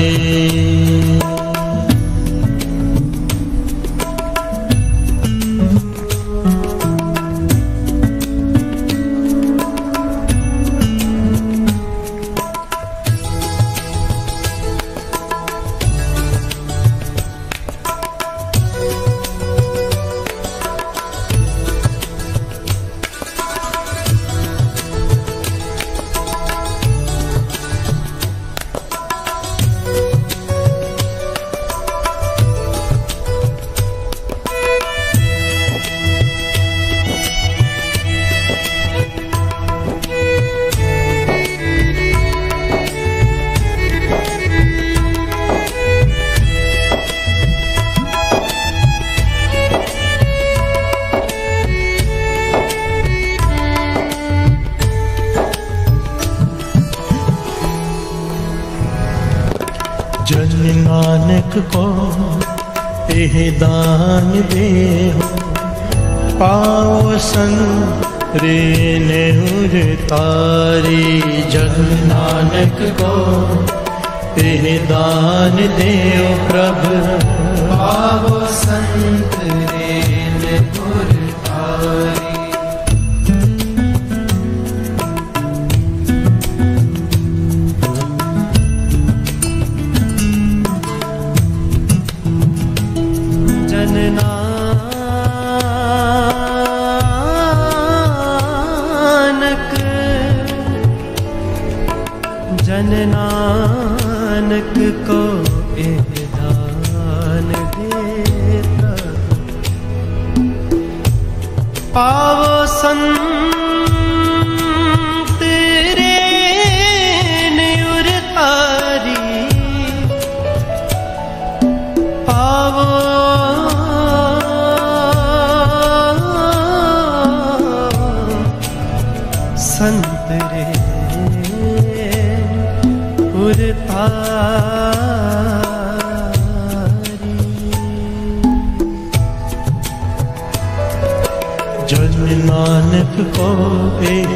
जन नानक को एह दान दे हो, पाओ संरे ने तारी। जन नानक को एह दान दे प्रभु, पावो संत रेन गुरतारी। जन नानक को एह दान देता, पावो संत रेन उरतारी। पावो संत रे उरतारी। जन नानक को एक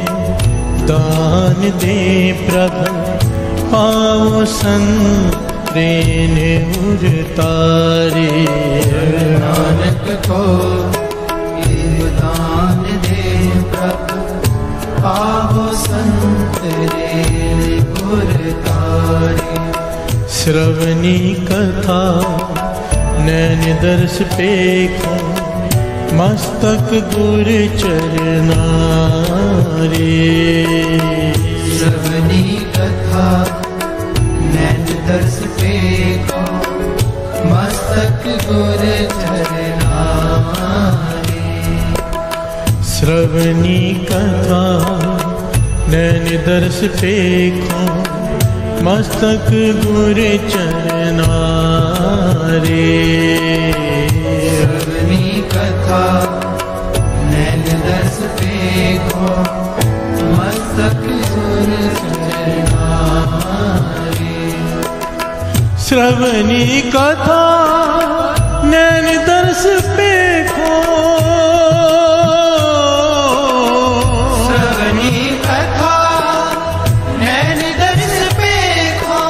दान दे प्रभु, पाओ संरे ने उरतारी। नानक को एक दान दे प्रभु, पावो संत रेन गुरतारी। श्रवणी कथा नैन दर्श पेखो, मस्तक गुर चरना रे। श्रवणी कथा नैन दर्श पेखो, मस्तक गुर चरना रे। श्रवणी कथा नैन दर्श पेखो, मस्तक गुर चरना रे। श्रवणी कथा नैन दर्श पेखो, मस्तक गुर चरना रे। श्रवणी कथा नैन दर्श पेखो, श्रवणी कथा नैन दर्श पेखो,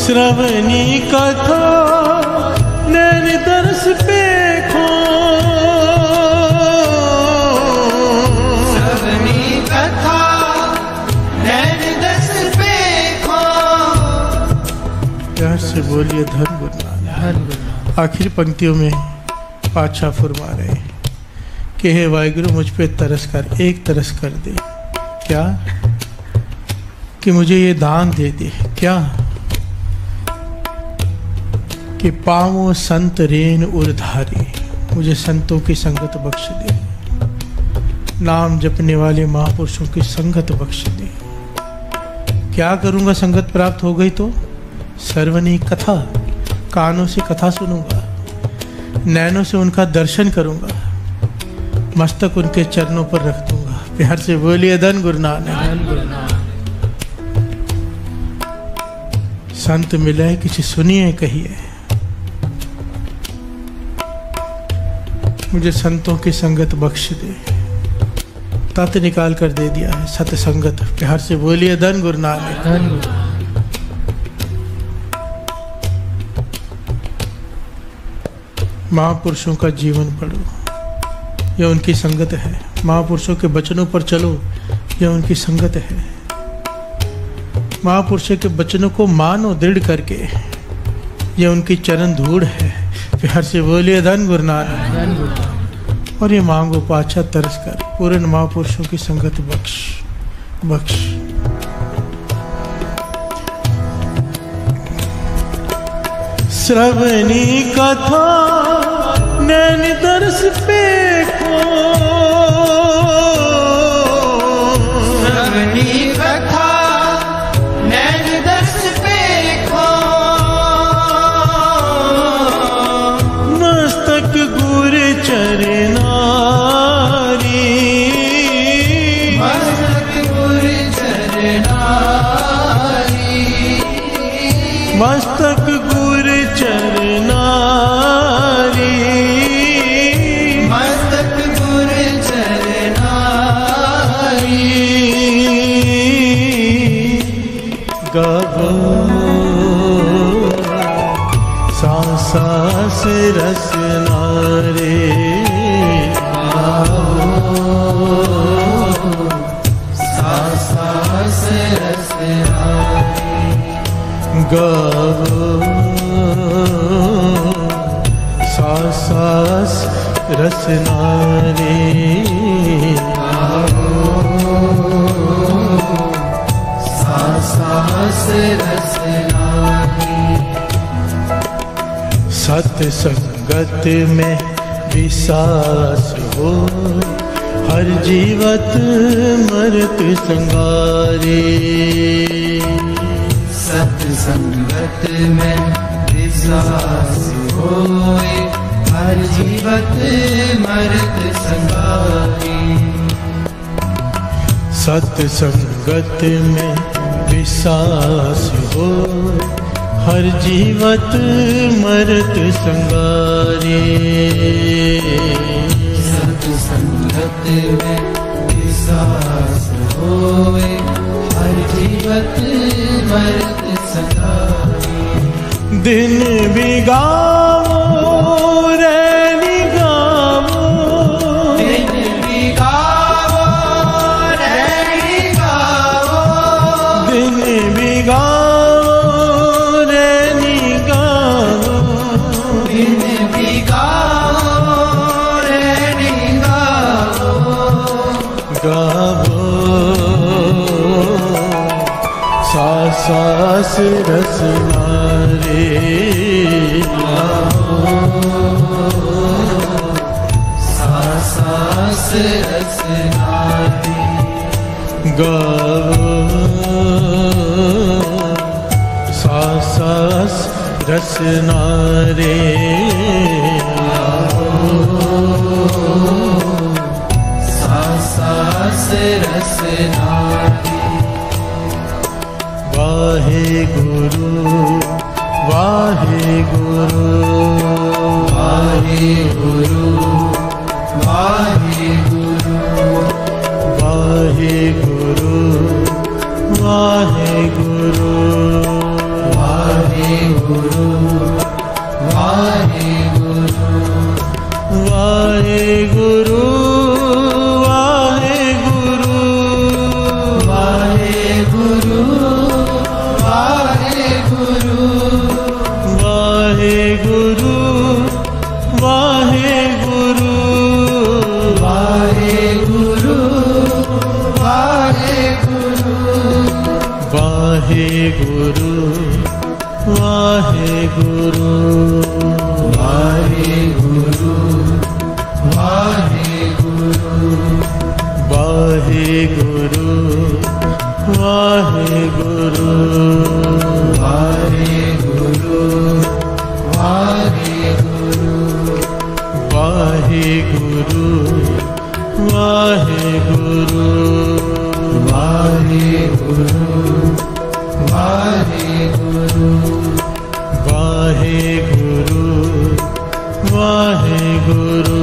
श्रवणी कथा नैन दर्श पेखो। श्रवणी कथा नैन दर्श पेखो। प्यार से बोलिए धर्म गुरु नानक। आखिर पंक्तियों में पातशाह फरमा रहे कि हे वाहिगुरु मुझ पे तरस कर, एक तरस कर दे। क्या? कि मुझे ये दान दे दे। क्या? कि पावों संत रेन उर्धारी, मुझे संतों की संगत बख्श दे, नाम जपने वाले महापुरुषों की संगत बख्श दे। क्या करूंगा संगत प्राप्त हो गई तो? सर्वनी कथा, कानों से कथा सुनूंगा, नैनों से उनका दर्शन करूंगा, मस्तक उनके चरणों पर रख दूंगा। प्यार से बोलिए धन गुरु नानक। संत मिले किसी सुनिए कहिए, मुझे संतों की संगत बख्श दे। तत् निकाल कर दे दिया है सतसंगत। प्यार से बोलिए धन गुरु नानक। महापुरुषों का जीवन पढ़ो, यह उनकी संगत है। महापुरुषों के वचनों पर चलो, यह उनकी संगत है। महापुरुषों के वचनों को मानो दृढ़ करके, यह उनकी चरण धूड़ है। प्यार से बोलिए धन गुरु नानक। और ये मांगो पातशाह तरस कर, पूर्ण महापुरुषों की संगत बख्श बख्श। श्रवणी कथा नैन दर्श पे खो, श्रवणी कथा नैन दर्श पे खो, मस्तक गुर चरनारी, मस्तक गुर चरनारी, मस्तक गुर चरनारी, मस्तक गुर चरनारी, गावो सांस रसना रे, सास रसनारी, गावो सांस रसना रे, सास रसनारी, सत्संगत में विश्वास हो, हर जीवत मरत संगारे। सत्संगत में विश्वास होए, हर जीवत मरत संगारी। सत्संगत में विश्वास हो, हर जीवत मरत संगारे। सत्संगत में विश्वास होए, हर जीवत मरत संगारी। दिन भी गावो रैनी गावो, दिन भी गावो रैनी गावो, दिन भी गावो रैनी गावो, दिन भी गावो रैनी गावो, गावो सास रसना रे, सास रसनारी, गावो सास रसना रे, सास रसनारी। वाहे गुरु वाहे गुरु, वाहे गुरु वाहे गुरु, वाहे गुरु वाहे गुरु, वाहे गुरु वाहे गुरु, वाहे गुरु वाहे गुरु, वाहे गुरु वाहे गुरु, वाहे गुरु वाहेगुरु वाहेगुरु वाहेगुरु वाहेगुरु वाहेगुरु वाहेगुरु वाहेगुरु वाहेगुरु वाहेगुरु वाहेगुरु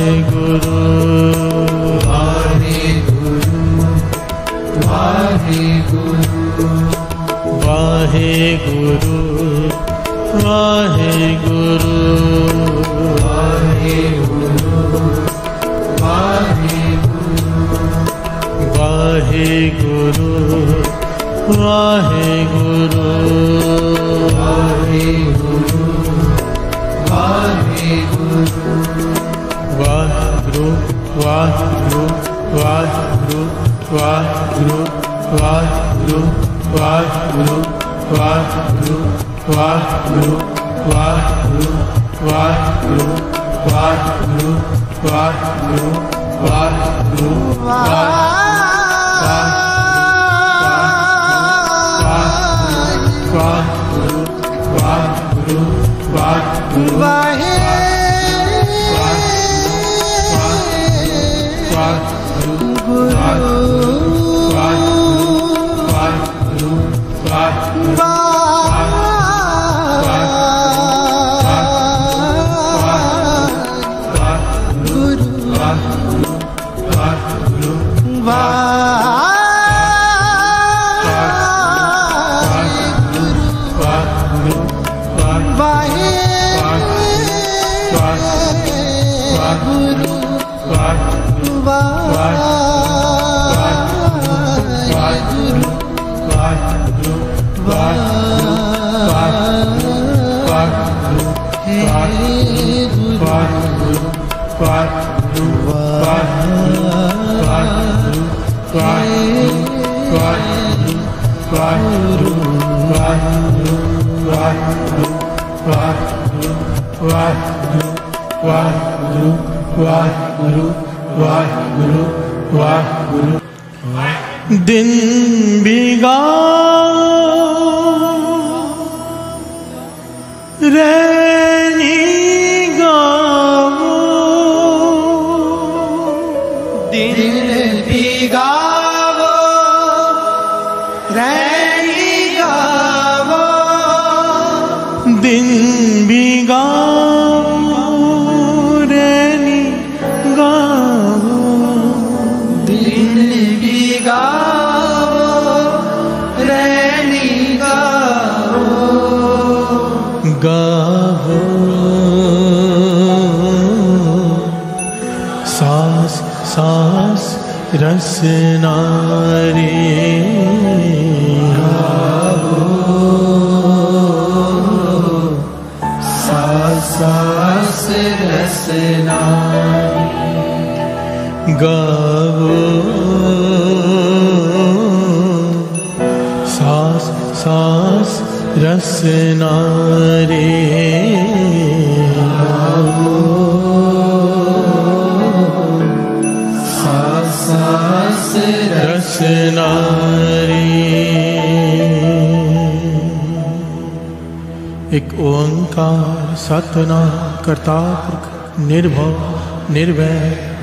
वाहेगुरु वाहेगुरु वाहेगुरु वाहेगुरु दिन बिगा रैनी गावो दिन बिगावो रैनी गावो दिन बिगा रैनी गावो दिन बिगावो रैनी गावो गावो सांस सांस रसना रे गावो सांस रसना गावो सांस सांस रसना रे सांस रसना रे। एक ओंकार सतनाम करता पुरख निर्भव निर्भय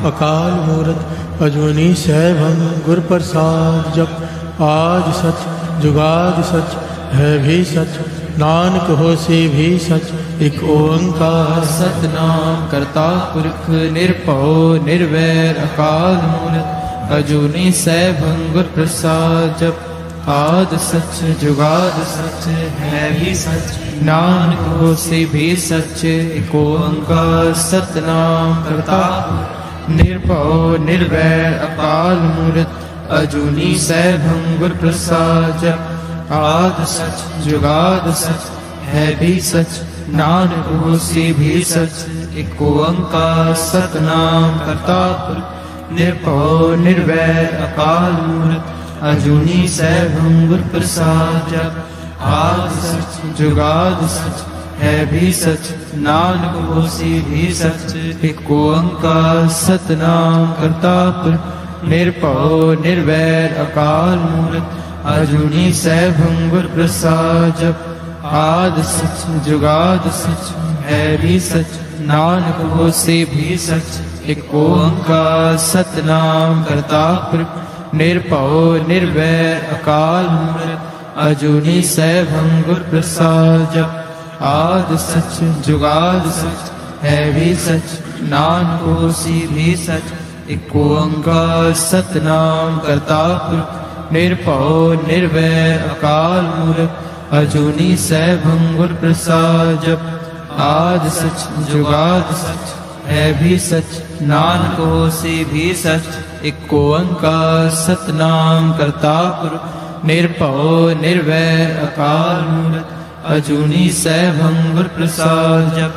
अकाल मूरत अजूनी सैभं गुर प्रसाद जप। आज सच जुगाद सच है भी सच, नानक होसी भी सच, एक ओंकार सतनाम करता पुरख निर्भव निर्वैर अकाल मूरत अजूनी सैभं गुर प्रसाद जप। आद सच जुगाद सच है भी सच, नानक होसी भी सच, एक ओंकार सतनाम करता निर्भव निर्वैर अकाल मूरत अजूनी सैभं गुर प्रसाद जप। आद सच जुगाद सच है भी सच, नानक होसी भी सच, एक ओंकार सतनाम करता पुरख निर्भव निर्वैर अकाल मूरत अजूनी सैभं गुर प्रसाद जप। आद सच जुगाद सच है भी सच, नानक होसी भी सच, एक ओंकार सतनाम करता पुरख निर्भव निर्वैर अकाल मूरत अजूनी सैभं गुर प्रसाद जप। आद सच जुगाद सच है भी सच, नानक होसी भी सच, एक ओंकार सतनाम करता पुरख निर्भव निर्वैर अकाल मूरत अजूनी सैभं गुर प्रसाद जप। आद सच जुगाद सच है भी सच, नानक होसी भी सच, एक ओंकार सतनाम करता पुरख निर्भव निर्वैर अकाल मूरत अजूनी सैभं गुर प्रसाद जप। आद सच जुगाद सच है भी सच, नानक होसी भी सच, एक ओंकार सतनाम करता पुरख निर्भव निर्वैर अकाल मूरत अजूनी सैभं गुर प्रसाद जप।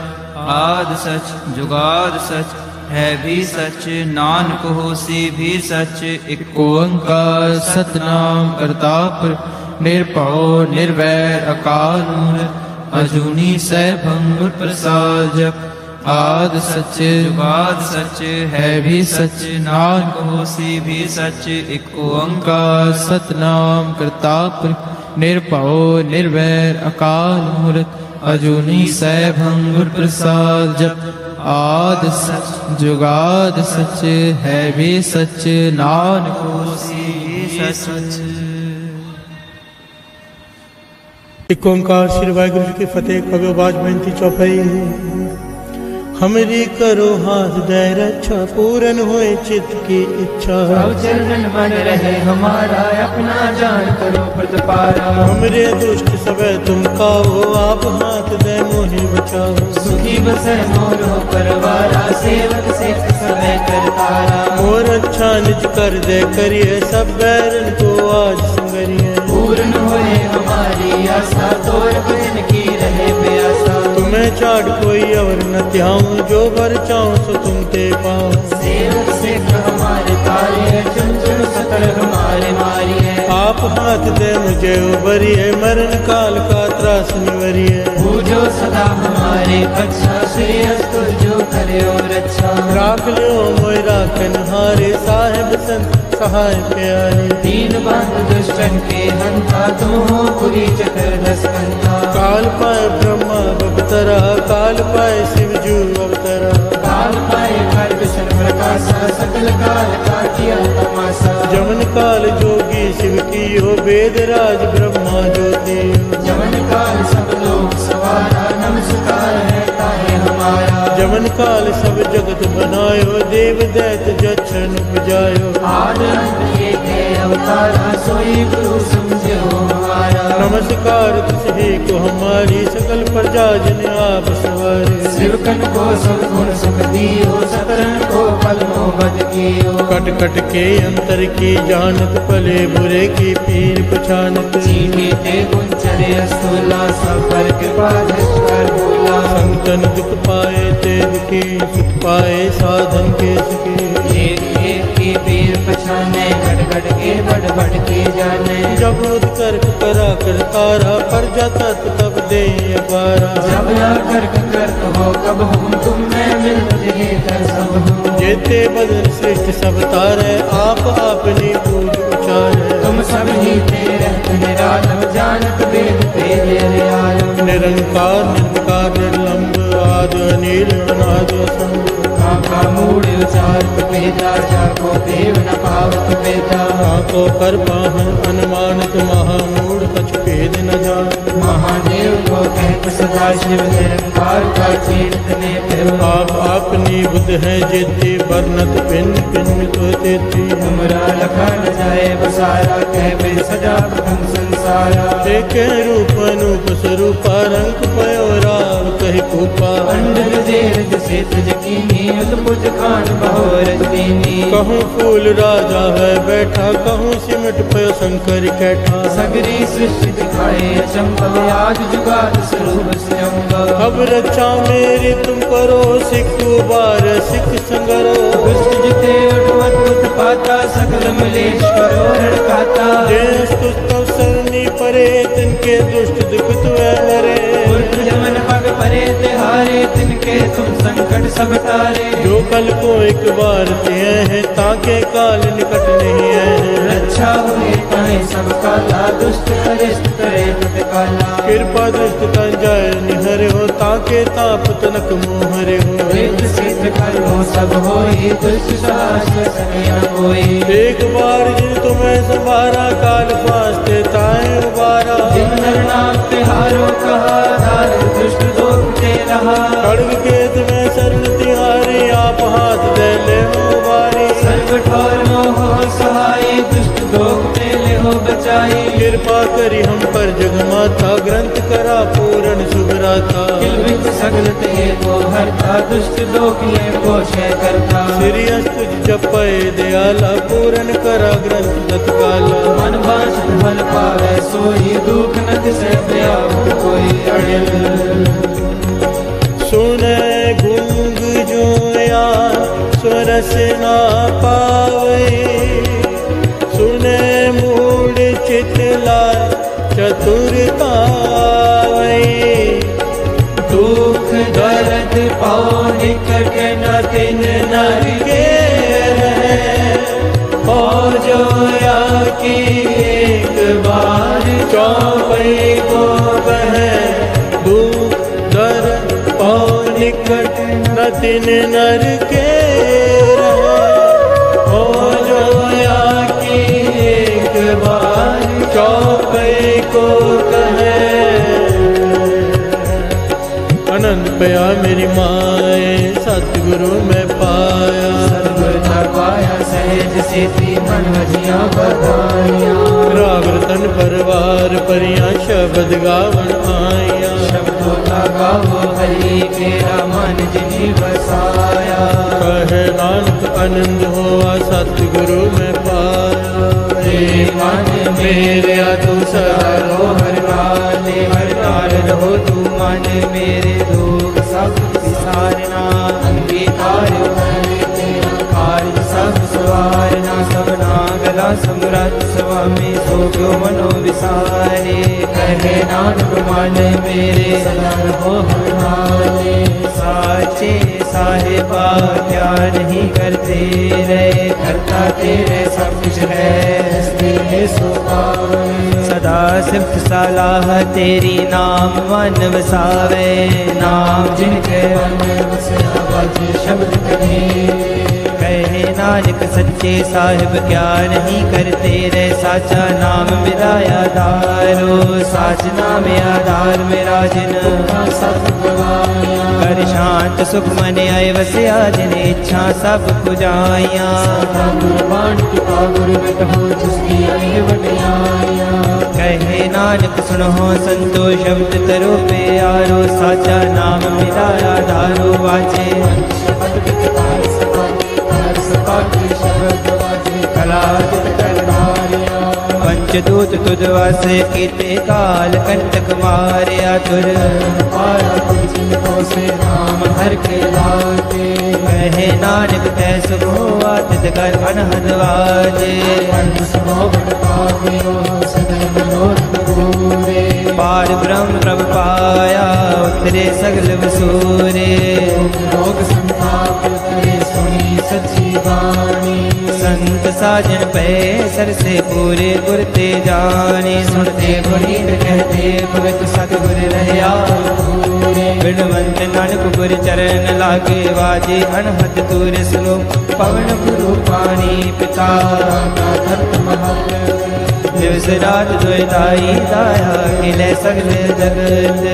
आद सच जुगाद सच है भी सच, नानक होसी भी सच, एक ओंकार सतनाम करता पुरख निर्भव निर्वैर अकाल मूरत अजूनी सैभं गुर प्रसाद जप। आद सच जुगाद सच है भी सच, नानक होसी भी सच, एक ओंकार सतनाम करता पुरख निर्भव निर्वैर अकाल मूरत अजूनी सैभं गुर प्रसाद जप। आद सच जुगाद सच है भी सच, नानक होसी भी सच। एक ओंकार श्री वाहिगुरु जी की फतेह। कभी आवाज बेनती चौपाई। हमरी करो हाथ दे रक्षा, पूरन होए चित्त की इच्छा। चरण मन रहे हमारा, अपना जान करो प्रतिपारा। हमरे दुष्ट सबे तुम काओ, आप हाथ दे मोहि बचाओ। सुखी बसे मोर हो परवारा, सेवक से सबे करतारा। मोर अच्छा निज कर दे करिए, सब बैरन को आज संगरिए। पूर्ण होए हमारी आशा, तोर भजन की रहे प्यासा। तुम्हें चाड़ कोई और न त्याऊं, जो बर चाऊं सो तुम ते पाऊं। सेवक से हमारे तारे, चुन चुन सकल हमारे मारिए। आप हाथ दे मुझे उबरिए, मरण काल का त्रास निवरिए। पूजो सदा हमारे पक्षा, श्री अस्तु जो करे और रक्षा। राख लियो मोय राखन हारे, साहेब संत सहाय प्यारे। दीन बंधु दुष्टन के हंता, तुम हो पुरी चतुर्दश कंता। काल पाए ब्रह्मा अवतरा, काल पाए शिव जू अवतरा। काल पाए खरगशन प्रकाशा, सकल काल काटिया तमाशा। जमन काल जोगी शिव की हो, वेद राज ब्रह्मा ज्योति। जमन काल सब लोग सवारा, नमस्कार है ताहे हमारा। जमन काल सब जगत बनायो, देव दैत जच्छन उपजायो। आद अंत एक है अवतारा, सोई गुरु समझो हमारा। नमस्कार तुझे को हमारी, सकल प्रजा जन आप सवारे। शिवकन को सब गुण सुख दियो, सतरन को पल मोहब्बत कियो। कट कट के अंतर की जानत, भले बुरे की पीर पछानत। चीठी ते गुंचरे अस्तुला, सब पर कृपा कर बोला। संतन दुख पाए ते दुखी, सुख पाए साधन के सुखी। एक एक की पीर पछाने, घट घट के बढ़ बढ़ के जाने। जब उत्कर्क करा कर तारा, पर जाता तब दे अपारा। जब कर्क कर्क हो कब हम, तुम में मिल तुझे कर सब हूँ। जेते बदल श्रेष्ठ सब तारे, आप अपनी पूज उचारे। तुम सब ही तेरे निरालम, जानत वेद तेरे आलम। निरंकार निर्विकार निर्लंब नाद नील नाद काका मूढ़ उचारत वेदा जाको देव न पावत वेदा को कर पाहन अनुमानित महामूढ़ कछ भेद न जान महादेव को कहत सदा शिव निरंकार का कीर्तने फिर आप अपनी बुद्ध है जेती वर्णत पिन पिन तो तेती तुमरा लखा न जाए बसारा कह बे सजा प्रथम संसारा एक रूप अनूप स्वरूपा रंग पयो राव कह कूपा अंडर जेरज से तजकीनी अद्भुत खान बहोरज दीनी कहूँ फूल राजा है बैठा कहूँ सिमट पे शंकर कैठा सगरी सृष्टि दिखाए अचंभव आज जुगाद स्वरूप स्वयंभव अब रक्षा मेरी तुम करो सिख बार सिख संगरो दुष्ट जिते अद्भुत पाता सकल मलेश करो हड़काता तुस्तव सरनी परे तिनके दुष्ट दुख तुए नरे उल्ट जमन पग परे तिहारे तिनके तुम संकट सब तारे जो कल को एक बार दिए हैं ताके काल निकट नहीं है रक्षा हुए ताए सब काला दुष्ट अरिष्ट करे काला कृपा दृष्ट तन जाय निहरे हो ताके ताप तनक मोहरे हो वेद सिद्ध कर्मो सब होई दुष्ट शास्त्र सने न कोई एक बार जिन तुम्हें संभारा काल फास्ते ताए उबारा जिन नरनाम तिहारो कहा दार दुष्ट दोख दे रहा खड़ग केत में शरण तिहारी आप हाथ दे ले उबारी सर्व ठोर मोह सहाय दुष्ट दोख दे ले हो बचाई कृपा करी हम पर जग माता ग्रंथ करा पूर्ण शुभराता किलबित सगल ते को हरता दुष्ट दोख ले को क्षय करता श्री अस्तुज जपय दयाला पूर्ण करा ग्रंथ तत्काला मन वांछित फल पावे सोई दुख नद से व्याप कोई अड़िल सुने गुंग जोया स्वरस ना पावे सुने मूड चितला चतुरता दुख दर्द पाओ निकट न तिन नर के हो जोया की एक बार चौपई को बहे दुख दर्द पाओ निकट न तिन नर के हो जोया की एक बार चौपई को कहे आनंद पया मेरी माए सतगुरु में पाया सतगुर न पाया सहज सेती मन वजिया बधाइया राग रतन परवार परिया शब्द गावन आया शब्दों का गावो हरि मेरा मन जिनी बसाया कहे नानक आनंद हुआ सतगुरु में पाया हे मन मेरे तू सदा रो हर नाले हर नाल रहो तू मन मेरे दुख सब विसारना अंगीकार तेरा कार्य सब सवारना सबना गला समरथ स्वामी सो क्यों मनो विसारे कहे नानक मन मेरे सदा रहो हर नाले साचे साहिबा क्या नहीं करते रहे करता तेरे सब कुछ है सदा सिफ्त सलाह तेरी नाम मन वसावे नाम जिनके मन वसया बाजे शब्द कहे नानक सच्चे साहिब क्या नहीं करते रे साचा नाम मेरा आधारो साच नाम आधार मेरा जिन कर शांत सुख मन आए वसया जिन इच्छा सब पुजाइया कहे नानक सुनो संतो शब्द तरो पे आरो साचा नाम मेरा आधारो वाचे पंचदूत तुझ वासे कीते काल कंटक मारिया तुर से नाम हर के लागे कहे नानक तै सुखो आतित कर अनहद वाजे पार ब्रह्म प्रभ पाया उतरे सगल वसूरे लोक संताप करे सुनी सच्ची वाणी संत साजन पे सर से पूरे गुरते जाने सुनते पुनीत कहते भगत सतगुर रहया बिनवंत नानक गुर चरण लागे वाजे अनहद तूर सुनो पवन गुरु पानी पिता धरत महत दिवस रात दुदाई दाया खिले सगले जगत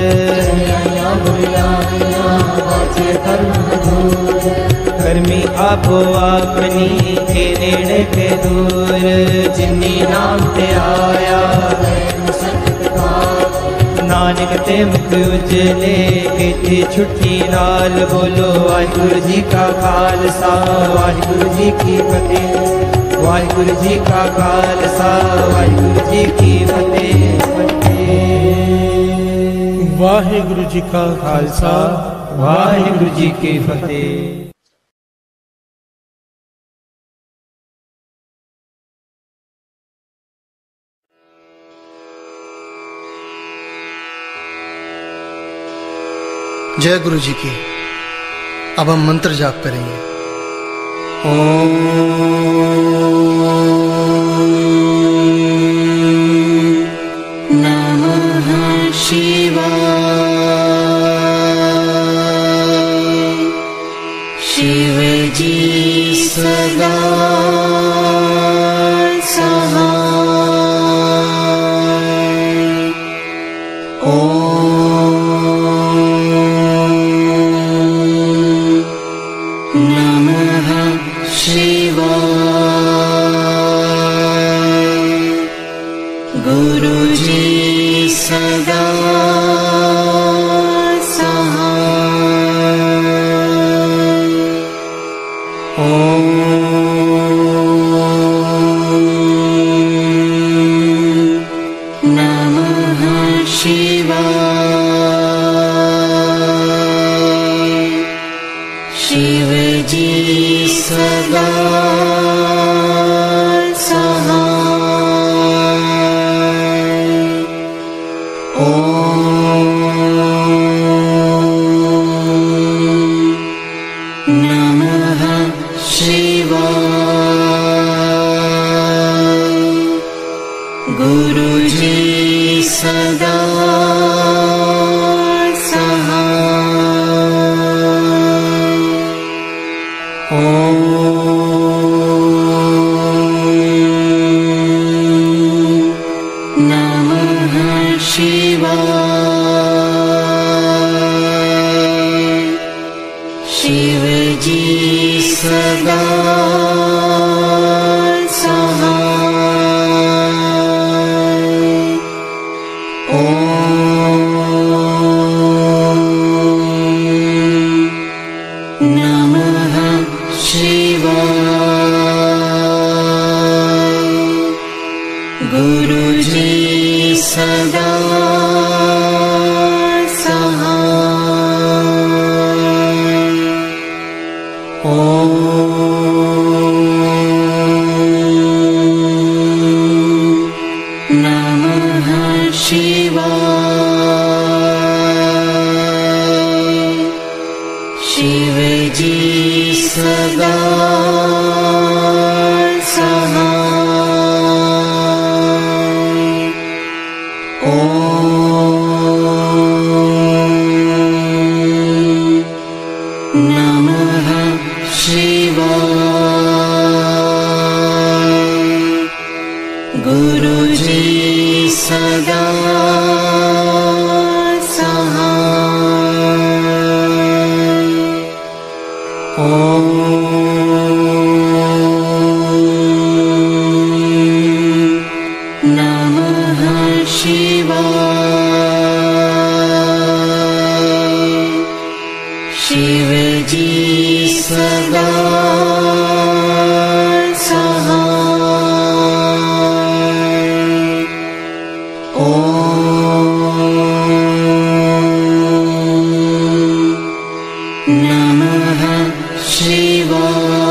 कर्मी आपो अपनी के नेड़े के दूर जिन्नी नाम ते आया नानक ते मुख उजले इथे छुट्टी नाल बोलो वाहिगुरु जी का खालसा वाहिगुरु जी की फतेह वाहिगुरु जी का खालसा वाहिगुरु जी की फतेह वाहिगुरु जी का खालसा वाहिगुरु जी की फतेह। जय गुरु जी की। अब हम मंत्र जाप करेंगे। ओम नमः शिवाय शिव जी सदा नमः शिवाय।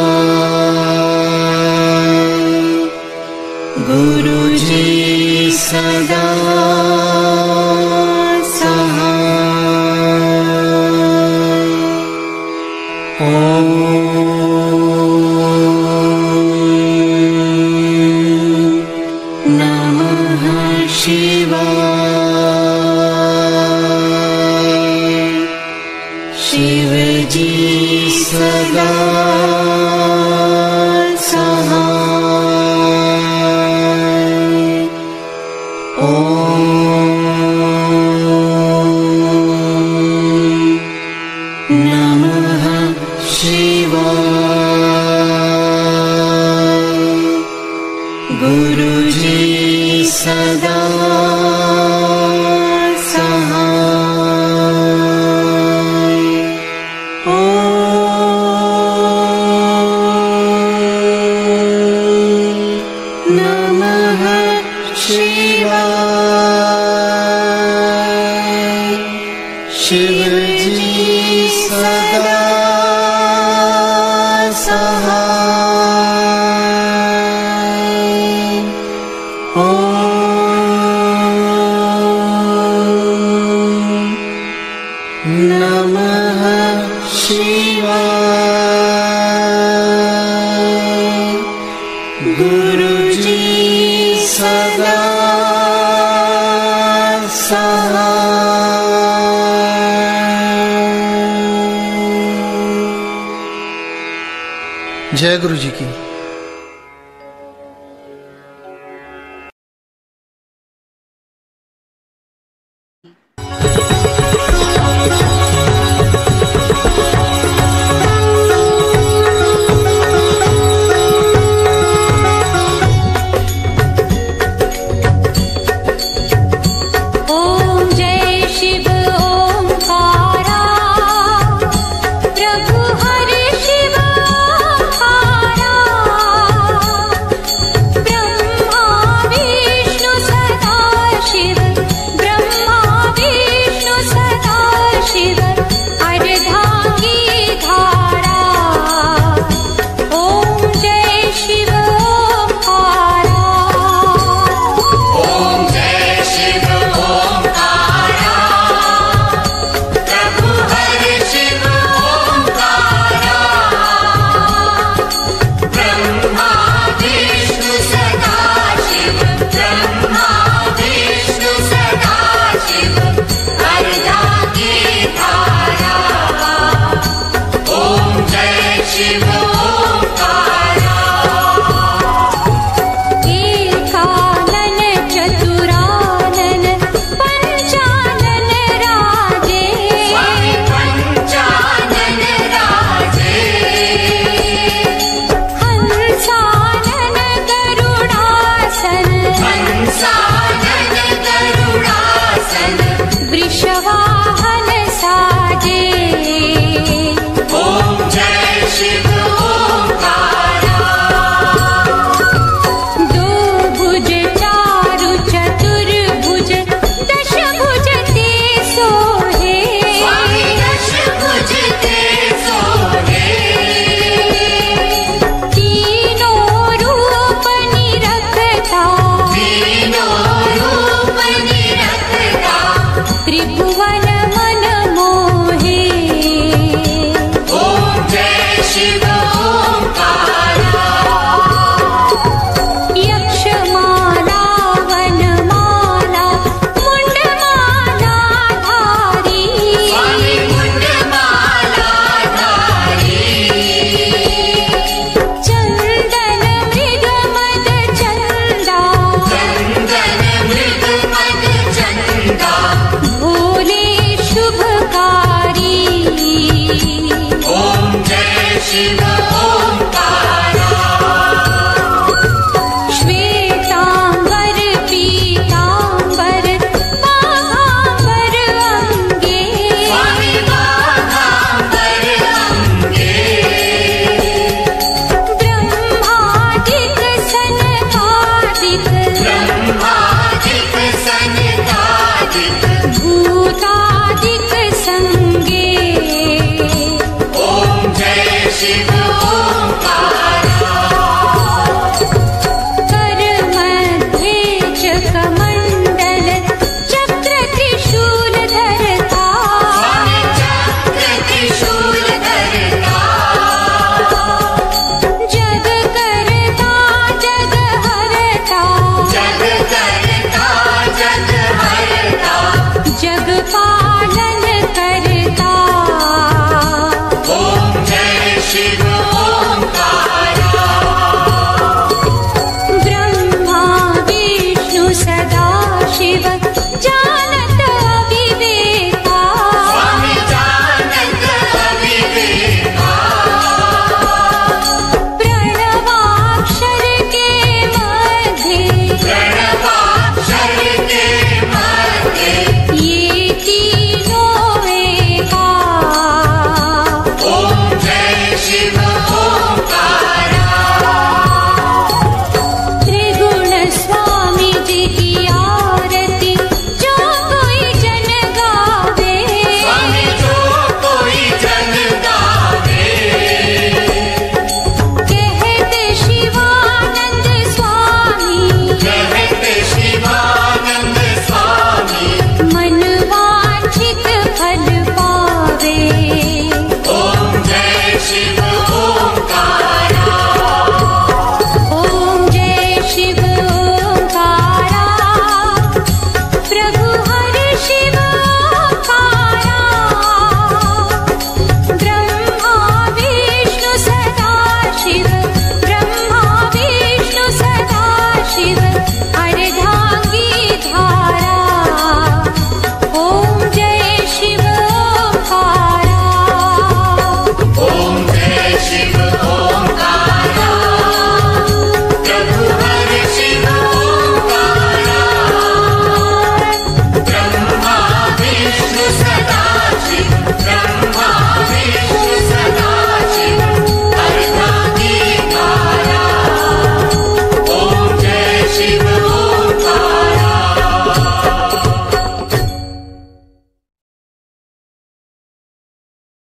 नमः शिवाय। शिव जी सदा सहाय। ओम नमः शिवाय। गुरु जी सदा सहाय। जय गुरु जी की।